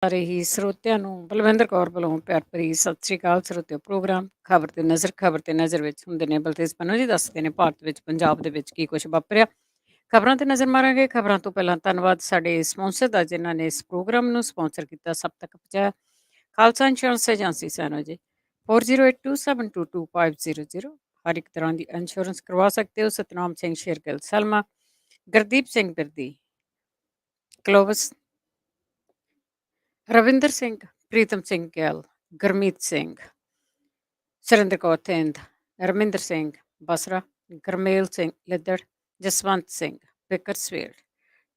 ਸਾਰੇ ਹੀ ਸਰੋਤਿਆਂ ਨੂੰ ਬਲਵਿੰਦਰ ਕੌਰ ਵੱਲੋਂ ਪਿਆਰ ਭਰੀ ਸਤਿ ਸ੍ਰੀ ਅਕਾਲ। ਸਰੋਤਿਓ, ਪ੍ਰੋਗਰਾਮ ਖਬਰ ਤੇ ਨਜ਼ਰ ਵਿੱਚ ਹੁੰਦੇ ਨੇ ਬਲਤੇਜ ਪੰਨੂ ਜੀ ਦੱਸਦੇ ਨੇ ਭਾਰਤ ਵਿੱਚ ਪੰਜਾਬ ਦੇ ਵਿੱਚ ਕੀ ਕੁਝ ਵਾਪਰਿਆ। ਖਬਰਾਂ ਤੇ ਨਜ਼ਰ ਮਾਰਾਂਗੇ। ਖਬਰਾਂ ਤੋਂ ਪਹਿਲਾਂ ਧੰਨਵਾਦ ਸਾਡੇ ਸਪਾਂਸਰ ਦਾ ਜਿਨ੍ਹਾਂ ਨੇ ਇਸ ਪ੍ਰੋਗਰਾਮ ਨੂੰ ਸਪਾਂਸਰ ਕੀਤਾ, ਸਭ ਤੱਕ ਪਹੁੰਚਾਇਆ। ਖਾਲਸਾ ਇੰਸ਼ੋਰੈਂਸ ਏਜੰਸੀ ਸੈਨੋ ਜੀ 4082722500। ਹਰ ਇੱਕ ਤਰ੍ਹਾਂ ਦੀ ਇੰਸ਼ੋਰੈਂਸ ਕਰਵਾ ਸਕਦੇ ਹੋ। ਸਤਨਾਮ ਸਿੰਘ ਸ਼ੇਰਗਿੱਲ ਸਲਮਾ, ਗੁਰਦੀਪ ਸਿੰਘ ਬਿਰਦੀ, ਕਲੋਵਸ, ਰਵਿੰਦਰ ਸਿੰਘ, ਪ੍ਰੀਤਮ ਸਿੰਘ ਗਿੱਲ, ਗੁਰਮੀਤ ਸਿੰਘ, ਸੁਰਿੰਦਰ ਕੌਰ ਥਿੰਦ, ਰਮਿੰਦਰ ਸਿੰਘ ਬਸਰਾ, ਗਰਮੇਲ ਸਿੰਘ ਲਿੱਦੜ, ਜਸਵੰਤ ਸਿੰਘ ਬਿਕਰਸਵੇਲ।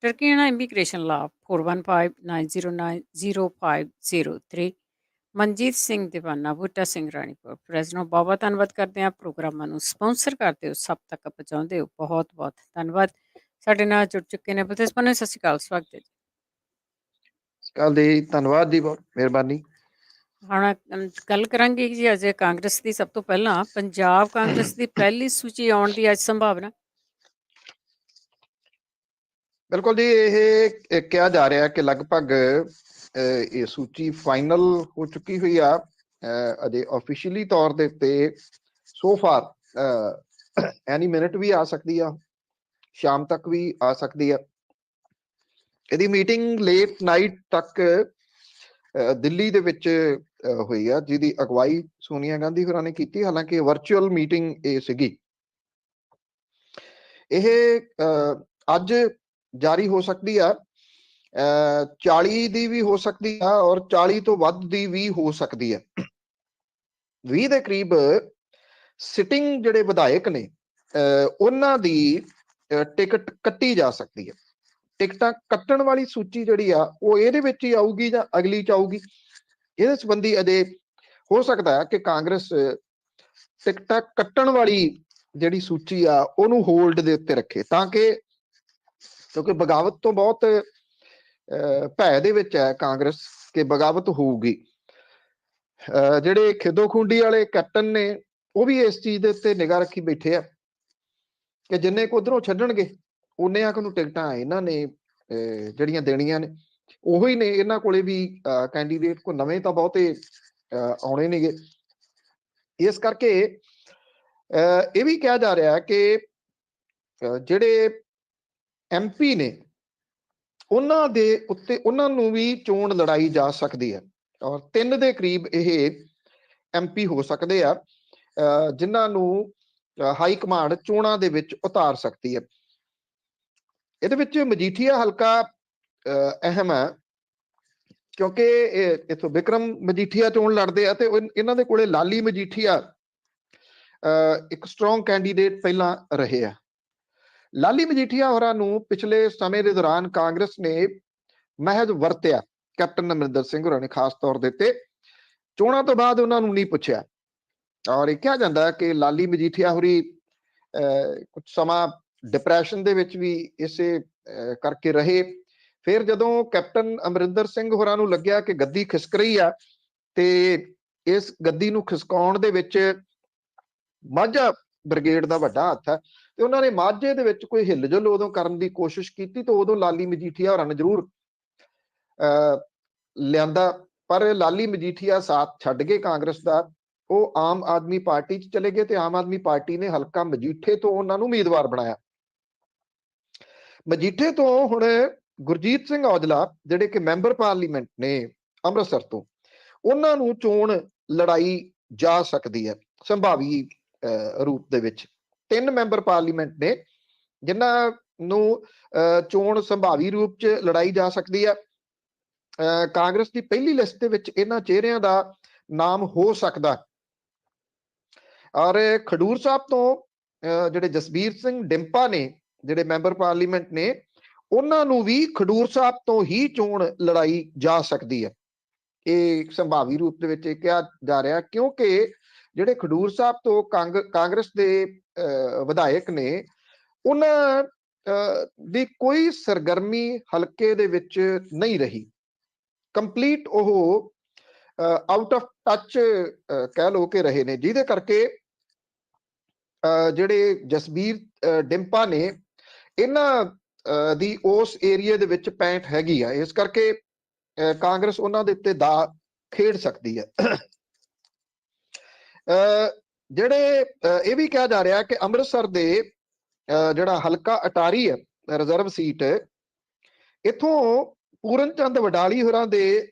ਟਰਕੀਆਣਾ ਇਮੀਗ੍ਰੇਸ਼ਨ ਲਾਭ 4159090503। ਮਨਜੀਤ ਸਿੰਘ ਦੀਵਾਨਾ, ਬੂਟਾ ਸਿੰਘ ਰਾਣੀਪੁਰ, ਪ੍ਰੈਜ਼ਨੋ ਬਾਬਾ। ਧੰਨਵਾਦ ਕਰਦੇ ਹਾਂ। ਪ੍ਰੋਗਰਾਮਾਂ ਨੂੰ ਸਪਾਂਸਰ ਕਰਦੇ ਹੋ, ਸਭ ਤੱਕ ਪਹੁੰਚਾਉਂਦੇ ਹੋ, ਬਹੁਤ ਬਹੁਤ ਧੰਨਵਾਦ। ਸਾਡੇ ਨਾਲ ਜੁੜ ਚੁੱਕੇ ਨੇ ਬਲਤੇਜ ਪੰਨੂ। ਸਤਿ ਸ਼੍ਰੀ ਅਕਾਲ, ਸਵਾਗਤ ਹੈ ਜੀ। ਕੱਲ ਦੀ ਧੰਨਵਾਦ ਜੀ, ਬਹੁਤ ਮਿਹਰਬਾਨੀ। ਹੁਣ ਗੱਲ ਕਰਾਂਗੇ ਜੀ ਅੱਜ ਕਾਂਗਰਸ ਦੀ। ਸਭ ਤੋਂ ਪਹਿਲਾਂ ਪੰਜਾਬ ਕਾਂਗਰਸ ਦੀ ਪਹਿਲੀ ਸੂਚੀ ਆਉਣ ਦੀ ਅੱਜ ਸੰਭਾਵਨਾ। ਬਿਲਕੁਲ ਜੀ, ਇਹ ਕਿਹਾ ਜਾ ਰਿਹਾ ਕਿ ਲਗਭਗ ਇਹ ਸੂਚੀ ਫਾਈਨਲ ਹੋ ਚੁੱਕੀ ਹੋਈ ਆ। ਅਜੇ ਆਫੀਸ਼ੀਅਲੀ ਤੌਰ ਦੇ ਉੱਤੇ ਸੋ ਫਾਰ ਐਨੀ ਮਿੰਟ ਵੀ ਆ ਸਕਦੀ ਆ, ਸ਼ਾਮ ਤੱਕ ਵੀ ਆ ਸਕਦੀ ਆ। ਇਹਦੀ ਮੀਟਿੰਗ ਲੇਟ ਨਾਈਟ ਤੱਕ ਦਿੱਲੀ ਦੇ ਵਿੱਚ ਹੋਈ ਆ, ਜਿਹਦੀ ਅਗਵਾਈ ਸੋਨੀਆ ਗਾਂਧੀ ਹੋਰਾਂ ਨੇ ਕੀਤੀ। ਹਾਲਾਂਕਿ ਵਰਚੁਅਲ ਮੀਟਿੰਗ ਇਹ ਸੀਗੀ। ਇਹ ਅੱਜ ਜਾਰੀ ਹੋ ਸਕਦੀ ਆ। 40 ਦੀ ਵੀ ਹੋ ਸਕਦੀ ਆ ਔਰ 40 ਤੋਂ ਵੱਧ ਦੀ ਵੀ ਹੋ ਸਕਦੀ ਆ। 20 ਦੇ ਕਰੀਬ ਸਿਟਿੰਗ ਜਿਹੜੇ ਵਿਧਾਇਕ ਨੇ ਉਹਨਾਂ ਦੀ ਟਿਕਟ ਕੱਟੀ ਜਾ ਸਕਦੀ ਹੈ। ਟਿਕਟਾਂ ਕੱਟਣ ਵਾਲੀ ਸੂਚੀ ਜਿਹੜੀ ਆ ਉਹ ਇਹਦੇ ਵਿੱਚ ਹੀ ਆਊਗੀ ਜਾਂ ਅਗਲੀ ਚ ਆਊਗੀ, ਇਹਦੇ ਸੰਬੰਧੀ ਅਜੇ ਹੋ ਸਕਦਾ ਹੈ ਕਿ ਕਾਂਗਰਸ ਟਿਕਟਾਂ ਕੱਟਣ ਵਾਲੀ ਜਿਹੜੀ ਸੂਚੀ ਆ ਉਹਨੂੰ ਹੋਲਡ ਦੇ ਉੱਤੇ ਰੱਖੇ, ਤਾਂ ਕਿ ਕਿਉਂਕਿ ਬਗਾਵਤ ਤੋਂ ਬਹੁਤ ਭੈ ਦੇ ਵਿੱਚ ਹੈ ਕਾਂਗਰਸ ਕਿ ਬਗਾਵਤ ਹੋਊਗੀ। ਜਿਹੜੇ ਖਿੱਦੋ ਖੂੰਡੀ ਵਾਲੇ ਕੈਪਟਨ ਨੇ ਉਹ ਵੀ ਇਸ ਚੀਜ਼ ਦੇ ਉੱਤੇ ਨਿਗਾਹ ਰੱਖੀ ਬੈਠੇ ਆ ਕਿ ਜਿੰਨੇ ਕੁ ਉੱਧਰੋਂ ਛੱਡਣਗੇ ਉਹਨੇ ਆਖ ਨੂੰ ਟਿਕਟਾਂ ਇਹਨਾਂ ਨੇ ਜਿਹੜੀਆਂ ਦੇਣੀਆਂ ਨੇ ਉਹੀ ਨੇ। ਇਹਨਾਂ ਕੋਲੇ ਵੀ ਕੈਂਡੀਡੇਟ ਕੋ ਨਵੇਂ ਤਾਂ ਬਹੁਤੇ ਆਉਣੇ ਨੇਗੇ। ਇਸ ਕਰਕੇ ਇਹ ਵੀ ਕਿਹਾ ਜਾ ਰਿਹਾ ਕਿ ਜਿਹੜੇ MP ਨੇ ਉਹਨਾਂ ਦੇ ਉੱਤੇ ਉਹਨਾਂ ਨੂੰ ਵੀ ਚੋਣ ਲੜਾਈ ਜਾ ਸਕਦੀ ਹੈ ਔਰ 3 ਦੇ ਕਰੀਬ ਇਹ MP ਹੋ ਸਕਦੇ ਆ ਜਿਨ੍ਹਾਂ ਨੂੰ ਹਾਈ ਕਮਾਂਡ ਚੋਣਾਂ ਦੇ ਵਿੱਚ ਉਤਾਰ ਸਕਦੀ ਹੈ। ਇਹਦੇ ਵਿੱਚ ਮਜੀਠੀਆ ਹਲਕਾ ਅਹਿਮ ਹੈ ਕਿਉਂਕਿ ਇੱਥੋਂ ਵਿਕਰਮ ਮਜੀਠੀਆ ਚੋਣ ਲੜਦੇ ਆ ਤੇ ਇਹਨਾਂ ਦੇ ਕੋਲੇ ਲਾਲੀ ਮਜੀਠੀਆ ਇੱਕ ਸਟਰੋਂਗ ਕੈਂਡੀਡੇਟ ਪਹਿਲਾਂ ਰਹੇ ਆ। ਲਾਲੀ ਮਜੀਠੀਆ ਹੋਰਾਂ ਨੂੰ ਪਿਛਲੇ ਸਮੇਂ ਦੇ ਦੌਰਾਨ ਕਾਂਗਰਸ ਨੇ ਮਹਿਜ ਵਰਤਿਆ, ਕੈਪਟਨ ਅਮਰਿੰਦਰ ਸਿੰਘ ਹੋਰਾਂ ਨੇ ਖਾਸ ਤੌਰ ਦੇ ਉੱਤੇ। ਚੋਣਾਂ ਤੋਂ ਬਾਅਦ ਉਹਨਾਂ ਨੂੰ ਨਹੀਂ ਪੁੱਛਿਆ ਔਰ ਇਹ ਕਿਹਾ ਜਾਂਦਾ ਕਿ ਲਾਲੀ ਮਜੀਠੀਆ ਹੋਰੀ ਕੁਝ ਸਮਾਂ ਡਿਪਰੈਸ਼ਨ ਦੇ ਵਿੱਚ ਵੀ ਇਸੇ ਕਰਕੇ ਰਹੇ। ਫਿਰ ਜਦੋਂ ਕੈਪਟਨ ਅਮਰਿੰਦਰ ਸਿੰਘ ਹੋਰਾਂ ਨੂੰ ਲੱਗਿਆ ਕਿ ਗੱਦੀ ਖਿਸਕ ਰਹੀ ਆ ਤੇ ਇਸ ਗੱਦੀ ਨੂੰ ਖਿਸਕਾਉਣ ਦੇ ਵਿੱਚ ਮਾਝਾ ਬ੍ਰਿਗੇਡ ਦਾ ਵੱਡਾ ਹੱਥ ਹੈ ਤੇ ਉਹਨਾਂ ਨੇ ਮਾਝੇ ਦੇ ਵਿੱਚ ਕੋਈ ਹਿੱਲ ਜੁਲ ਉਦੋਂ ਕਰਨ ਦੀ ਕੋਸ਼ਿਸ਼ ਕੀਤੀ ਤਾਂ ਉਦੋਂ ਲਾਲੀ ਮਜੀਠੀਆ ਹੋਰਾਂ ਨੇ ਜ਼ਰੂਰ ਲਿਆਂਦਾ, ਪਰ ਲਾਲੀ ਮਜੀਠੀਆ ਸਾਥ ਛੱਡ ਗਏ ਕਾਂਗਰਸ ਦਾ। ਉਹ ਆਮ ਆਦਮੀ ਪਾਰਟੀ 'ਚ ਚਲੇ ਗਏ ਤੇ ਆਮ ਆਦਮੀ ਪਾਰਟੀ ਨੇ ਹਲਕਾ ਮਜੀਠੇ ਤੋਂ ਉਹਨਾਂ ਨੂੰ ਉਮੀਦਵਾਰ ਬਣਾਇਆ। ਮਜੀਠੇ ਤੋਂ ਹੁਣ ਗੁਰਜੀਤ ਸਿੰਘ ਔਜਲਾ ਜਿਹੜੇ ਕਿ ਮੈਂਬਰ ਪਾਰਲੀਮੈਂਟ ਨੇ ਅੰਮ੍ਰਿਤਸਰ ਤੋਂ, ਉਹਨਾਂ ਨੂੰ ਚੋਣ ਲੜਾਈ ਜਾ ਸਕਦੀ ਹੈ ਸੰਭਾਵੀ ਰੂਪ ਦੇ ਵਿੱਚ। 3 ਮੈਂਬਰ ਪਾਰਲੀਮੈਂਟ ਨੇ ਜਿਨ੍ਹਾਂ ਨੂੰ ਚੋਣ ਸੰਭਾਵੀ ਰੂਪ 'ਚ ਲੜਾਈ ਜਾ ਸਕਦੀ ਹੈ। ਕਾਂਗਰਸ ਦੀ ਪਹਿਲੀ ਲਿਸਟ ਦੇ ਵਿੱਚ ਇਹਨਾਂ ਚਿਹਰਿਆਂ ਦਾ ਨਾਮ ਹੋ ਸਕਦਾ। ਔਰ ਖਡੂਰ ਸਾਹਿਬ ਤੋਂ ਜਿਹੜੇ ਜਸਬੀਰ ਸਿੰਘ ਡਿੰਪਾ ਨੇ ਜਿਹੜੇ ਮੈਂਬਰ ਪਾਰਲੀਮੈਂਟ ਨੇ, ਉਹਨਾਂ ਨੂੰ ਵੀ ਖਡੂਰ ਸਾਹਿਬ ਤੋਂ ਹੀ ਚੋਣ ਲੜਾਈ ਜਾ ਸਕਦੀ ਹੈ। ਇਹ ਸੰਭਾਵੀ ਰੂਪ ਦੇ ਵਿੱਚ ਕਿਹਾ ਜਾ ਰਿਹਾ ਕਿਉਂਕਿ ਜਿਹੜੇ ਖਡੂਰ ਸਾਹਿਬ ਤੋਂ ਕਾਂਗਰਸ ਦੇ ਵਿਧਾਇਕ ਨੇ ਉਹਨਾਂ ਦੀ ਕੋਈ ਸਰਗਰਮੀ ਹਲਕੇ ਦੇ ਵਿੱਚ ਨਹੀਂ ਰਹੀ। ਕੰਪਲੀਟ ਉਹ ਆਊਟ ਆਫ ਟੱਚ ਕਹਿ ਲੋ ਕੇ ਰਹੇ ਨੇ, ਜਿਹਦੇ ਕਰਕੇ ਜਿਹੜੇ ਜਸਬੀਰ ਡਿੰਪਾ ਨੇ ਇਹਨਾਂ ਦੀ ਉਸ ਏਰੀਏ ਦੇ ਵਿੱਚ ਪੈਂਠ ਹੈਗੀ ਆ। ਇਸ ਕਰਕੇ ਕਾਂਗਰਸ ਉਹਨਾਂ ਦੇ ਉੱਤੇ ਦਾ ਖੇਡ ਸਕਦੀ ਹੈ। ਜਿਹੜੇ ਇਹ ਵੀ ਕਿਹਾ ਜਾ ਰਿਹਾ ਕਿ ਅੰਮ੍ਰਿਤਸਰ ਦੇ ਜਿਹੜਾ ਹਲਕਾ ਅਟਾਰੀ ਹੈ ਰਿਜ਼ਰਵ ਸੀਟ, ਇੱਥੋਂ ਪੂਰਨ ਚੰਦ ਵਡਾਲੀ ਹੋਰਾਂ ਦੇ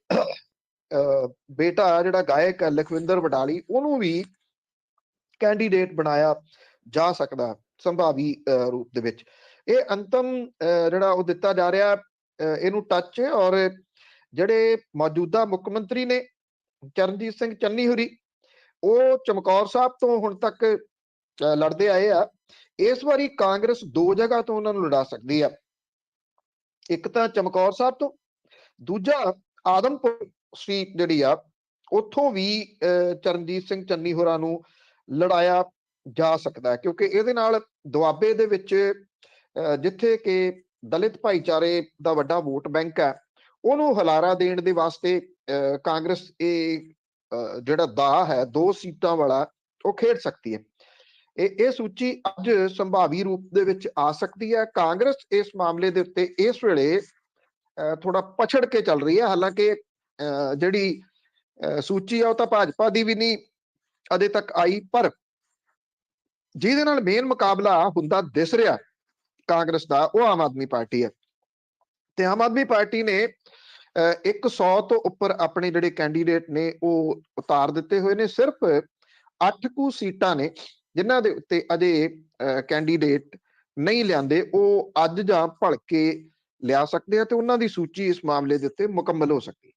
ਬੇਟਾ ਜਿਹੜਾ ਗਾਇਕ ਹੈ ਲਖਵਿੰਦਰ ਵਡਾਲੀ, ਉਹਨੂੰ ਵੀ ਕੈਂਡੀਡੇਟ ਬਣਾਇਆ ਜਾ ਸਕਦਾ ਸੰਭਾਵੀ ਰੂਪ ਦੇ ਵਿੱਚ। ਇਹ ਅੰਤਮ ਜਿਹੜਾ ਉਹ ਦਿੱਤਾ ਜਾ ਰਿਹਾ ਇਹਨੂੰ ਟੱਚ। ਔਰ ਜਿਹੜੇ ਮੌਜੂਦਾ ਮੁੱਖ ਮੰਤਰੀ ਨੇ ਚਰਨਜੀਤ ਸਿੰਘ ਚੰਨੀ ਹੋਰੀ, ਉਹ ਚਮਕੌਰ ਸਾਹਿਬ ਤੋਂ ਹੁਣ ਤੱਕ ਲੜਦੇ ਆਏ ਆ। ਇਸ ਵਾਰੀ ਕਾਂਗਰਸ 2 ਜਗ੍ਹਾ ਤੋਂ ਉਹਨਾਂ ਨੂੰ ਲੜਾ ਸਕਦੀ ਆ, ਇੱਕ ਤਾਂ ਚਮਕੌਰ ਸਾਹਿਬ ਤੋਂ, ਦੂਜਾ ਆਦਮਪੁਰ ਸੀਟ ਜਿਹੜੀ ਆ ਉੱਥੋਂ ਵੀ ਚਰਨਜੀਤ ਸਿੰਘ ਚੰਨੀ ਹੋਰਾਂ ਨੂੰ ਲੜਾਇਆ ਜਾ ਸਕਦਾ, ਕਿਉਂਕਿ ਇਹਦੇ ਨਾਲ ਦੁਆਬੇ ਦੇ ਵਿੱਚ ਜਿੱਥੇ ਕਿ ਦਲਿਤ ਭਾਈਚਾਰੇ ਦਾ ਵੱਡਾ ਵੋਟ ਬੈਂਕ ਹੈ, ਉਹਨੂੰ ਹਲਾਰਾ ਦੇਣ ਦੇ ਵਾਸਤੇ ਕਾਂਗਰਸ ਇਹ ਜਿਹੜਾ ਦਾ ਹੈ 2 ਸੀਟਾਂ ਵਾਲਾ ਉਹ ਖੇਡ ਸਕਦੀ ਹੈ। ਇਹ ਸੂਚੀ ਅੱਜ ਸੰਭਾਵੀ ਰੂਪ ਦੇ ਵਿੱਚ ਆ ਸਕਦੀ ਹੈ। ਕਾਂਗਰਸ ਇਸ ਮਾਮਲੇ ਦੇ ਉੱਤੇ ਇਸ ਵੇਲੇ ਥੋੜਾ ਪਛੜ ਕੇ ਚੱਲ ਰਹੀ ਹੈ। ਹਾਲਾਂਕਿ ਜਿਹੜੀ ਸੂਚੀ ਆ ਉਹ ਤਾਂ ਭਾਜਪਾ ਦੀ ਵੀ ਨਹੀਂ ਅਜੇ ਤੱਕ ਆਈ, ਪਰ ਜਿਹਦੇ ਨਾਲ ਮੇਨ ਮੁਕਾਬਲਾ ਹੁੰਦਾ ਦਿਸ ਰਿਹਾ ਕਾਂਗਰਸ ਦਾ, ਉਹ ਆਮ ਆਦਮੀ ਪਾਰਟੀ ਹੈ। ਤੇ ਆਮ ਆਦਮੀ ਪਾਰਟੀ ਨੇ 100 ਤੋਂ ਉੱਪਰ ਆਪਣੇ ਜਿਹੜੇ ਕੈਂਡੀਡੇਟ ਨੇ ਉਹ ਉਤਾਰ ਦਿੱਤੇ ਹੋਏ ਨੇ। ਸਿਰਫ 8 ਕੁ ਸੀਟਾਂ ਨੇ ਜਿਨ੍ਹਾਂ ਦੇ ਉੱਤੇ ਅਜੇ ਕੈਂਡੀਡੇਟ ਨਹੀਂ ਲਿਆਂਦੇ, ਉਹ ਅੱਜ ਜਾਂ ਭਲਕੇ ਲਿਆ ਸਕਦੇ ਆ ਤੇ ਉਹਨਾਂ ਦੀ ਸੂਚੀ ਇਸ ਮਾਮਲੇ ਦੇ ਉੱਤੇ ਮੁਕੰਮਲ ਹੋ ਸਕਦੀ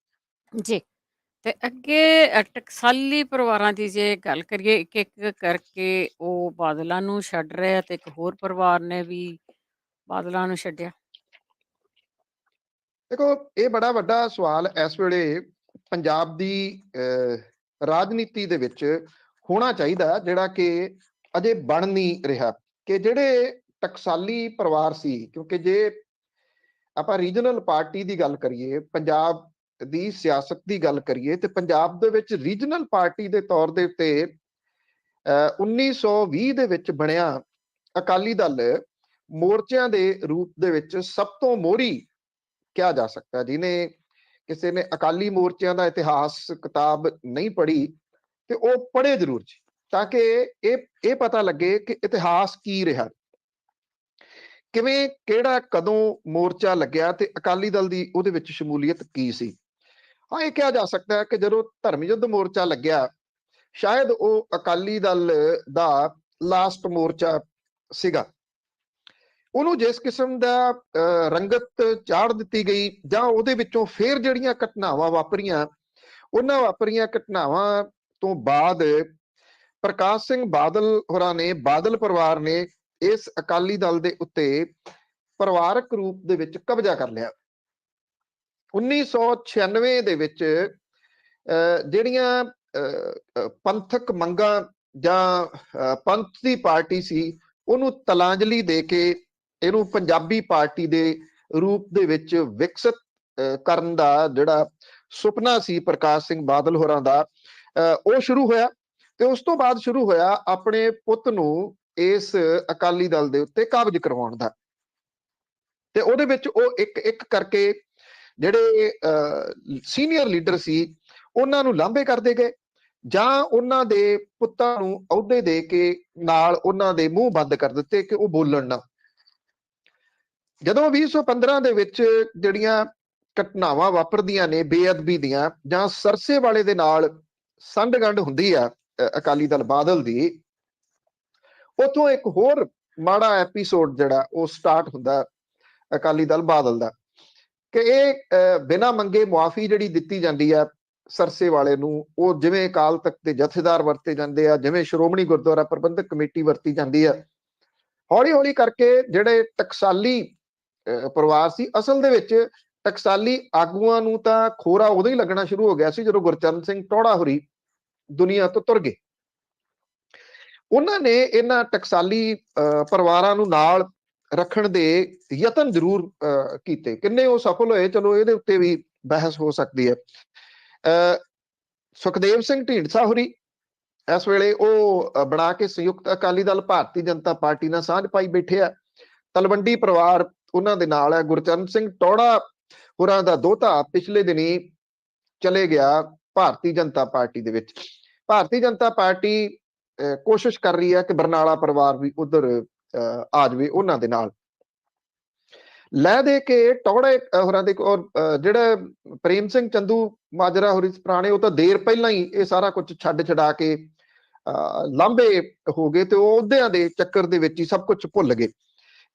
ਜੀ। ਤੇ ਅੱਗੇ ਟਕਸਾਲੀ ਪਰਿਵਾਰਾਂ ਦੀ ਜੇ ਗੱਲ ਕਰੀਏ, ਇੱਕ-ਇੱਕ ਕਰਕੇ ਉਹ ਬਾਦਲਾਂ ਨੂੰ ਛੱਡ ਰਹੇ ਆ ਤੇ ਇੱਕ ਹੋਰ ਪਰਿਵਾਰ ਨੇ ਵੀ ਬਾਦਲਾਂ ਨੂੰ ਛੱਡਿਆ। ਦੇਖੋ, ਇਹ ਬੜਾ ਵੱਡਾ ਸਵਾਲ ਇਸ ਵੇਲੇ ਪੰਜਾਬ ਦੀ ਰਾਜਨੀਤੀ ਦੇ ਵਿੱਚ ਹੋਣਾ ਚਾਹੀਦਾ, ਜਿਹੜਾ ਕਿ ਅਜੇ ਬਣ ਨਹੀਂ ਰਿਹਾ, ਕਿ ਜਿਹੜੇ ਟਕਸਾਲੀ ਪਰਿਵਾਰ ਸੀ, ਕਿਉਂਕਿ ਜੇ ਆਪਾਂ ਰੀਜਨਲ ਪਾਰਟੀ ਦੀ ਗੱਲ ਕਰੀਏ, ਪੰਜਾਬ ਦੀ ਸਿਆਸਤ ਦੀ ਗੱਲ ਕਰੀਏ, ਤੇ ਪੰਜਾਬ ਦੇ ਵਿੱਚ ਰੀਜਨਲ ਪਾਰਟੀ ਦੇ ਤੌਰ ਦੇ ਉੱਤੇ 1920 ਦੇ ਵਿੱਚ ਬਣਿਆ ਅਕਾਲੀ ਦਲ ਮੋਰਚਿਆਂ ਦੇ ਰੂਪ ਦੇ ਵਿੱਚ ਸਭ ਤੋਂ ਮੋਹਰੀ ਕਿਹਾ ਜਾ ਸਕਦਾ। ਜਿਹਨੇ ਕਿਸੇ ਨੇ ਅਕਾਲੀ ਮੋਰਚਿਆਂ ਦਾ ਇਤਿਹਾਸ ਕਿਤਾਬ ਨਹੀਂ ਪੜ੍ਹੀ ਤੇ ਉਹ ਪੜ੍ਹੇ ਜ਼ਰੂਰ ਜੀ, ਤਾਂ ਕਿ ਇਹ ਪਤਾ ਲੱਗੇ ਕਿ ਇਤਿਹਾਸ ਕੀ ਰਿਹਾ, ਕਿਵੇਂ ਕਿਹੜਾ ਕਦੋਂ ਮੋਰਚਾ ਲੱਗਿਆ ਤੇ ਅਕਾਲੀ ਦਲ ਦੀ ਉਹਦੇ ਵਿੱਚ ਸ਼ਮੂਲੀਅਤ ਕੀ ਸੀ। ਹਾਂ, ਇਹ ਕਿਹਾ ਜਾ ਸਕਦਾ ਹੈ ਕਿ ਜਦੋਂ ਧਰਮ ਯੁੱਧ ਮੋਰਚਾ ਲੱਗਿਆ, ਸ਼ਾਇਦ ਉਹ ਅਕਾਲੀ ਦਲ ਦਾ ਲਾਸਟ ਮੋਰਚਾ ਸੀਗਾ। ਉਹਨੂੰ ਜਿਸ ਕਿਸਮ ਦਾ ਰੰਗਤ ਚਾੜ ਦਿੱਤੀ ਗਈ, ਜਾਂ ਉਹਦੇ ਵਿੱਚੋਂ ਫਿਰ ਜਿਹੜੀਆਂ ਘਟਨਾਵਾਂ ਵਾਪਰੀਆਂ, ਉਹਨਾਂ ਵਾਪਰੀਆਂ ਘਟਨਾਵਾਂ ਤੋਂ ਬਾਅਦ ਪ੍ਰਕਾਸ਼ ਸਿੰਘ ਬਾਦਲ ਹੋਰਾਂ ਨੇ, ਬਾਦਲ ਪਰਿਵਾਰ ਨੇ ਇਸ ਅਕਾਲੀ ਦਲ ਦੇ ਉੱਤੇ ਪਰਿਵਾਰਕ ਰੂਪ ਦੇ ਵਿੱਚ ਕਬਜ਼ਾ ਕਰ ਲਿਆ। 1996 ਦੇ ਵਿੱਚ ਜਿਹੜੀਆਂ ਪੰਥਕ ਮੰਗਾਂ ਜਾਂ ਪੰਥ ਦੀ ਪਾਰਟੀ ਸੀ, ਉਹਨੂੰ ਤਲਾਂਜਲੀ ਦੇ ਕੇ ਇਹਨੂੰ ਪੰਜਾਬੀ ਪਾਰਟੀ ਦੇ ਰੂਪ ਦੇ ਵਿੱਚ ਵਿਕਸਿਤ ਕਰਨ ਦਾ ਜਿਹੜਾ ਸੁਪਨਾ ਸੀ ਪ੍ਰਕਾਸ਼ ਸਿੰਘ ਬਾਦਲ ਹੋਰਾਂ ਦਾ, ਉਹ ਸ਼ੁਰੂ ਹੋਇਆ। ਤੇ ਉਸ ਤੋਂ ਬਾਅਦ ਸ਼ੁਰੂ ਹੋਇਆ ਆਪਣੇ ਪੁੱਤ ਨੂੰ ਇਸ ਅਕਾਲੀ ਦਲ ਦੇ ਉੱਤੇ ਕਾਬਜ਼ ਕਰਵਾਉਣ ਦਾ। ਤੇ ਉਹਦੇ ਵਿੱਚ ਉਹ ਇੱਕ ਇੱਕ ਕਰਕੇ ਜਿਹੜੇ ਸੀਨੀਅਰ ਲੀਡਰ ਸੀ ਉਹਨਾਂ ਨੂੰ ਲਾਂਭੇ ਕਰਦੇ ਗਏ, ਜਾਂ ਉਹਨਾਂ ਦੇ ਪੁੱਤਾਂ ਨੂੰ ਅਹੁਦੇ ਦੇ ਕੇ ਨਾਲ ਉਹਨਾਂ ਦੇ ਮੂੰਹ ਬੰਦ ਕਰ ਦਿੱਤੇ ਕਿ ਉਹ ਬੋਲਣ ਨਾ। ਜਦੋਂ 2015 ਦੇ ਵਿੱਚ ਜਿਹੜੀਆਂ ਘਟਨਾਵਾਂ ਵਾਪਰਦੀਆਂ ਨੇ ਬੇਅਦਬੀ ਦੀਆਂ, ਜਾਂ ਸਰਸੇ ਵਾਲੇ ਦੇ ਨਾਲ ਸੰਡ-ਗੰਢ ਹੁੰਦੀ ਆ ਅਕਾਲੀ ਦਲ ਬਾਦਲ ਦੀ, ਉੱਥੋਂ ਇੱਕ ਹੋਰ ਮਾੜਾ ਐਪੀਸੋਡ ਜਿਹੜਾ ਉਹ ਸਟਾਰਟ ਹੁੰਦਾ ਅਕਾਲੀ ਦਲ ਬਾਦਲ ਦਾ, ਕਿ ਇਹ ਬਿਨਾਂ ਮੰਗੇ ਮੁਆਫੀ ਜਿਹੜੀ ਦਿੱਤੀ ਜਾਂਦੀ ਆ ਸਰਸੇ ਵਾਲੇ ਨੂੰ, ਉਹ ਜਿਵੇਂ ਅਕਾਲ ਤਖਤ ਦੇ ਜਥੇਦਾਰ ਵਰਤੇ ਜਾਂਦੇ ਆ, ਜਿਵੇਂ ਸ਼੍ਰੋਮਣੀ ਗੁਰਦੁਆਰਾ ਪ੍ਰਬੰਧਕ ਕਮੇਟੀ ਵਰਤੀ ਜਾਂਦੀ ਆ, ਹੌਲੀ ਹੌਲੀ ਕਰਕੇ ਜਿਹੜੇ ਟਕਸਾਲੀ ਪਰਿਵਾਰ ਸੀ, ਅਸਲ ਦੇ ਵਿੱਚ ਟਕਸਾਲੀ ਆਗੂਆਂ ਨੂੰ ਤਾਂ ਖੋਰਾ ਉਦੋਂ ਹੀ ਲੱਗਣਾ ਸ਼ੁਰੂ ਹੋ ਗਿਆ ਸੀ ਜਦੋਂ ਗੁਰਚਰਨ ਸਿੰਘ ਟੌਹੜਾ ਹੋਰੀ ਦੁਨੀਆ ਤੋਂ ਤੁਰ ਗਏ। ਉਹਨਾਂ ਨੇ ਇਹਨਾਂ ਟਕਸਾਲੀ ਪਰਿਵਾਰਾਂ ਨੂੰ ਨਾਲ ਰੱਖਣ ਦੇ ਯਤਨ ਜ਼ਰੂਰ ਕੀਤੇ, ਕਿੰਨੇ ਉਹ ਸਫਲ ਹੋਏ, ਚਲੋ ਇਹਦੇ ਉੱਤੇ ਵੀ ਬਹਿਸ ਹੋ ਸਕਦੀ ਹੈ। ਸੁਖਦੇਵ ਸਿੰਘ ਢੀਂਡਸਾ ਹੋਰੀ ਇਸ ਵੇਲੇ ਉਹ ਬਣਾ ਕੇ ਸੰਯੁਕਤ ਅਕਾਲੀ ਦਲ ਭਾਰਤੀ ਜਨਤਾ ਪਾਰਟੀ ਨਾਲ ਸਾਂਝ ਪਾਈ ਬੈਠੇ ਆ। ਤਲਵੰਡੀ ਪਰਿਵਾਰ ਉਹਨਾਂ ਦੇ ਨਾਲ ਹੈ। ਗੁਰਚਰਨ ਸਿੰਘ ਟੌਹੜਾ ਹੋਰਾਂ ਦਾ ਦੋਹਤਾ ਪਿਛਲੇ ਦਿਨੀ ਚਲੇ ਗਿਆ ਭਾਰਤੀ ਜਨਤਾ ਪਾਰਟੀ ਦੇ ਵਿੱਚ। ਭਾਰਤੀ ਜਨਤਾ ਪਾਰਟੀ ਕੋਸ਼ਿਸ਼ ਕਰ ਰਹੀ ਹੈ ਕਿ ਬਰਨਾਲਾ ਪਰਿਵਾਰ ਵੀ ਉਧਰ ਆ ਜਾਵੇ ਉਹਨਾਂ ਦੇ ਨਾਲ। ਲੈ ਦੇ ਕੇ ਟੌੜੇ ਹੋਰਾਂ ਦੇ ਔਰ ਜਿਹੜਾ ਪ੍ਰੇਮ ਸਿੰਘ ਚੰਦੂ ਮਾਜਰਾ ਹੋਰੀ ਪੁਰਾਣੇ, ਉਹ ਤਾਂ ਦੇਰ ਪਹਿਲਾਂ ਹੀ ਇਹ ਸਾਰਾ ਕੁਝ ਛੱਡ ਛਡਾ ਕੇ ਲਾਂਭੇ ਹੋ ਗਏ ਤੇ ਉਹ ਅਹੁਦਿਆਂ ਦੇ ਚੱਕਰ ਦੇ ਵਿੱਚ ਹੀ ਸਭ ਕੁਝ ਭੁੱਲ ਗਏ।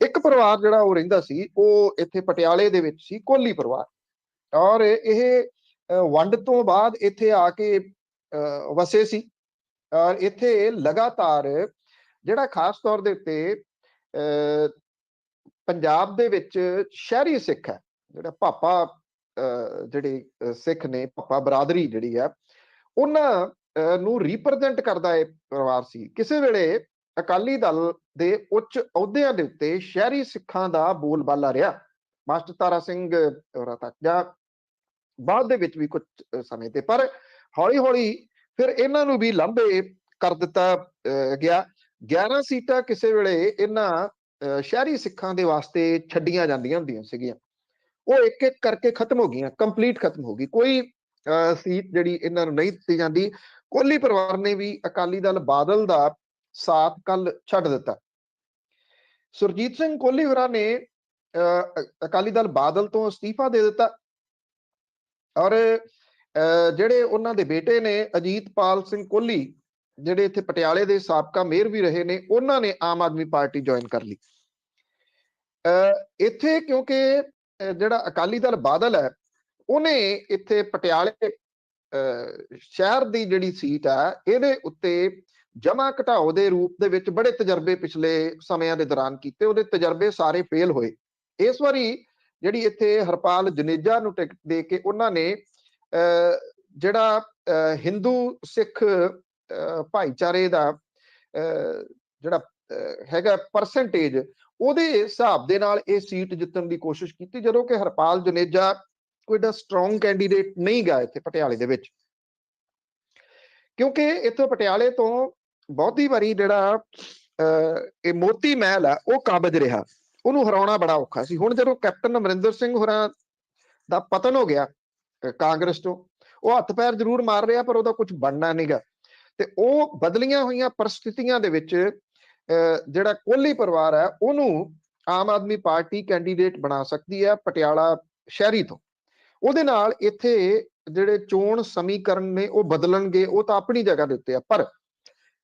ਇੱਕ ਪਰਿਵਾਰ ਜਿਹੜਾ ਉਹ ਰਹਿੰਦਾ ਸੀ ਉਹ ਇੱਥੇ ਪਟਿਆਲੇ ਦੇ ਵਿੱਚ ਸੀ, ਕੋਹਲੀ ਪਰਿਵਾਰ, ਔਰ ਇਹ ਵੰਡ ਤੋਂ ਬਾਅਦ ਇੱਥੇ ਆ ਕੇ ਵਸੇ ਸੀ। ਔਰ ਇੱਥੇ ਲਗਾਤਾਰ ਜਿਹੜਾ ਖਾਸ ਤੌਰ ਦੇ ਉੱਤੇ ਪੰਜਾਬ ਦੇ ਵਿੱਚ ਸ਼ਹਿਰੀ ਸਿੱਖ ਹੈ, ਜਿਹੜਾ ਭਾਪਾ ਜਿਹੜੇ ਸਿੱਖ ਨੇ, ਭਾਪਾ ਬਰਾਦਰੀ ਜਿਹੜੀ ਹੈ, ਉਹਨਾਂ ਨੂੰ ਰਿਪਰੈਜ਼ੈਂਟ ਕਰਦਾ ਇਹ ਪਰਿਵਾਰ ਸੀ। ਕਿਸੇ ਵੇਲੇ ਅਕਾਲੀ ਦਲ ਦੇ ਉੱਚ ਅਹੁਦਿਆਂ ਦੇ ਉੱਤੇ ਸ਼ਹਿਰੀ ਸਿੱਖਾਂ ਦਾ ਬੋਲਬਾਲਾ ਰਿਹਾ, ਮਾਸਟਰ ਤਾਰਾ ਸਿੰਘ ਹੋਰਾਂ ਤੱਕ, ਜਾਂ ਬਾਅਦ ਦੇ ਵਿੱਚ ਵੀ ਕੁਝ ਸਮੇਂ ਤੇ। ਪਰ ਹੌਲੀ ਹੌਲੀ ਫਿਰ ਇਹਨਾਂ ਨੂੰ ਵੀ ਲਾਂਭੇ ਕਰ ਦਿੱਤਾ ਗਿਆ। 11 ਸੀਟਾਂ ਕਿਸੇ ਵੇਲੇ ਇਹਨਾਂ ਸ਼ਹਿਰੀ ਸਿੱਖਾਂ ਦੇ ਵਾਸਤੇ ਛੱਡੀਆਂ ਜਾਂਦੀਆਂ ਹੁੰਦੀਆਂ ਸੀਗੀਆਂ, ਉਹ ਇੱਕ ਇੱਕ ਕਰਕੇ ਖਤਮ ਹੋ ਗਈਆਂ, ਕੰਪਲੀਟ ਖਤਮ ਹੋ ਗਈ। ਕੋਈ ਸੀਟ ਜਿਹੜੀ ਇਹਨਾਂ ਨੂੰ ਨਹੀਂ ਦਿੱਤੀ ਜਾਂਦੀ। ਕੋਹਲੀ ਪਰਿਵਾਰ ਨੇ ਵੀ ਅਕਾਲੀ ਦਲ ਬਾਦਲ ਦਾ ਸਾਥ ਕੱਲ ਛੱਡ ਦਿੱਤਾ। ਸੁਰਜੀਤ ਸਿੰਘ ਕੋਹਲੀ ਹੋਰਾਂ ਨੇ ਅਕਾਲੀ ਦਲ ਬਾਦਲ ਤੋਂ ਅਸਤੀਫਾ ਦੇ ਦਿੱਤਾ, ਔਰ ਜਿਹੜੇ ਉਹਨਾਂ ਦੇ ਬੇਟੇ ਨੇ ਅਜੀਤਪਾਲ ਸਿੰਘ ਕੋਹਲੀ, ਜਿਹੜੇ ਇੱਥੇ ਪਟਿਆਲੇ ਦੇ ਸਾਬਕਾ ਮੇਅਰ ਵੀ ਰਹੇ ਨੇ, ਉਹਨਾਂ ਨੇ ਆਮ ਆਦਮੀ ਪਾਰਟੀ ਜੁਆਇਨ ਕਰ ਲਈ। ਇੱਥੇ ਕਿਉਂਕਿ ਜਿਹੜਾ ਅਕਾਲੀ ਦਲ ਬਾਦਲ ਹੈ ਉਹਨੇ ਇੱਥੇ ਪਟਿਆਲੇ ਸ਼ਹਿਰ ਦੀ ਜਿਹੜੀ ਸੀਟ ਆ ਇਹਦੇ ਉੱਤੇ ਜਮਾ ਘਟਾਓ ਦੇ ਰੂਪ ਦੇ ਵਿੱਚ ਬੜੇ ਤਜਰਬੇ ਪਿਛਲੇ ਸਮਿਆਂ ਦੇ ਦੌਰਾਨ ਕੀਤੇ, ਉਹਦੇ ਤਜਰਬੇ ਸਾਰੇ ਫੇਲ ਹੋਏ। ਇਸ ਵਾਰੀ ਜਿਹੜੀ ਇੱਥੇ ਹਰਪਾਲ ਜਨੇਜਾ ਨੂੰ ਟਿਕਟ ਦੇ ਕੇ ਉਹਨਾਂ ਨੇ ਜਿਹੜਾ ਹਿੰਦੂ ਸਿੱਖ ਭਾਈਚਾਰੇ ਦਾ ਜਿਹੜਾ ਹੈਗਾ ਪਰਸੈਂਟੇਜ, ਉਹਦੇ ਹਿਸਾਬ ਦੇ ਨਾਲ ਇਹ ਸੀਟ ਜਿੱਤਣ ਦੀ ਕੋਸ਼ਿਸ਼ ਕੀਤੀ, ਜਦੋਂ ਕਿ ਹਰਪਾਲ ਜਨੇਜਾ ਕੋਈ ਦਾ ਸਟਰੋਂਗ ਕੈਂਡੀਡੇਟ ਨਹੀਂ ਗਾ ਇੱਥੇ ਪਟਿਆਲੇ ਦੇ ਵਿੱਚ। ਕਿਉਂਕਿ ਇੱਥੋਂ ਪਟਿਆਲੇ ਤੋਂ ਬਹੁਤੀ ਵਾਰੀ ਜਿਹੜਾ ਇਹ ਮੋਤੀ ਮਹਿਲ ਆ ਉਹ ਕਾਬਜ ਰਿਹਾ, ਉਹਨੂੰ ਹਰਾਉਣਾ ਬੜਾ ਔਖਾ ਸੀ। ਹੁਣ ਜਦੋਂ ਕੈਪਟਨ ਅਮਰਿੰਦਰ ਸਿੰਘ ਹੋਰਾਂ ਦਾ ਪਤਨ ਹੋ ਗਿਆ ਕਾਂਗਰਸ ਤੋਂ, ਉਹ ਹੱਥ ਪੈਰ ਜ਼ਰੂਰ ਮਾਰ ਰਿਹਾ ਪਰ ਉਹਦਾ ਕੁਝ ਬਣਨਾ ਨਹੀਂਗਾ। ਤੇ ਉਹ ਬਦਲੀਆਂ ਹੋਈਆਂ ਪਰਿਸਥਿਤੀਆਂ ਦੇ ਵਿੱਚ ਜਿਹੜਾ ਕੋਹਲੀ ਪਰਿਵਾਰ ਹੈ ਉਹਨੂੰ ਆਮ ਆਦਮੀ ਪਾਰਟੀ ਕੈਂਡੀਡੇਟ ਬਣਾ ਸਕਦੀ ਹੈ ਪਟਿਆਲਾ ਸ਼ਹਿਰੀ ਤੋਂ। ਉਹਦੇ ਨਾਲ ਇੱਥੇ ਜਿਹੜੇ ਚੋਣ ਸਮੀਕਰਨ ਨੇ ਉਹ ਬਦਲਣਗੇ, ਉਹ ਤਾਂ ਆਪਣੀ ਜਗ੍ਹਾ ਦੇ ਉੱਤੇ ਆ, ਪਰ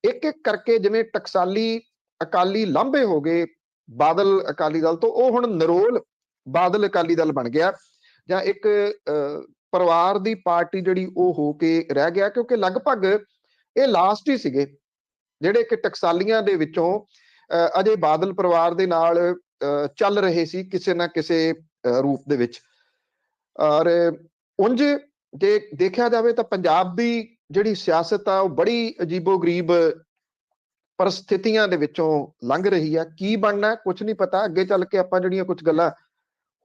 ਇੱਕ ਇੱਕ ਕਰਕੇ ਜਿਵੇਂ ਟਕਸਾਲੀ ਅਕਾਲੀ ਲਾਂਭੇ ਹੋ ਗਏ ਬਾਦਲ ਅਕਾਲੀ ਦਲ ਤੋਂ, ਉਹ ਹੁਣ ਨਰੋਲ ਬਾਦਲ ਅਕਾਲੀ ਦਲ ਬਣ ਗਿਆ, ਜਾਂ ਇੱਕ ਪਰਿਵਾਰ ਦੀ ਪਾਰਟੀ ਜਿਹੜੀ ਉਹ ਹੋ ਕੇ ਰਹਿ ਗਿਆ। ਕਿਉਂਕਿ ਲਗਭਗ ਇਹ ਲਾਸਟ ਹੀ ਸੀਗੇ ਜਿਹੜੇ ਕਿ ਟਕਸਾਲੀਆਂ ਦੇ ਵਿੱਚੋਂ ਅਜੇ ਬਾਦਲ ਪਰਿਵਾਰ ਦੇ ਨਾਲ ਚੱਲ ਰਹੇ ਸੀ ਕਿਸੇ ਨਾ ਕਿਸੇ ਰੂਪ ਦੇ ਵਿੱਚ। ਔਰ ਉਂਝ ਜੇ ਦੇਖਿਆ ਜਾਵੇ ਤਾਂ ਪੰਜਾਬ ਦੀ ਜਿਹੜੀ ਸਿਆਸਤ ਆ ਉਹ ਬੜੀ ਅਜੀਬੋ-ਗਰੀਬ ਪਰਿਸਥਿਤੀਆਂ ਦੇ ਵਿੱਚੋਂ ਲੰਘ ਰਹੀ ਆ। ਕੀ ਬਣਨਾ ਕੁਝ ਨਹੀਂ ਪਤਾ। ਅੱਗੇ ਚੱਲ ਕੇ ਆਪਾਂ ਜਿਹੜੀਆਂ ਕੁਝ ਗੱਲਾਂ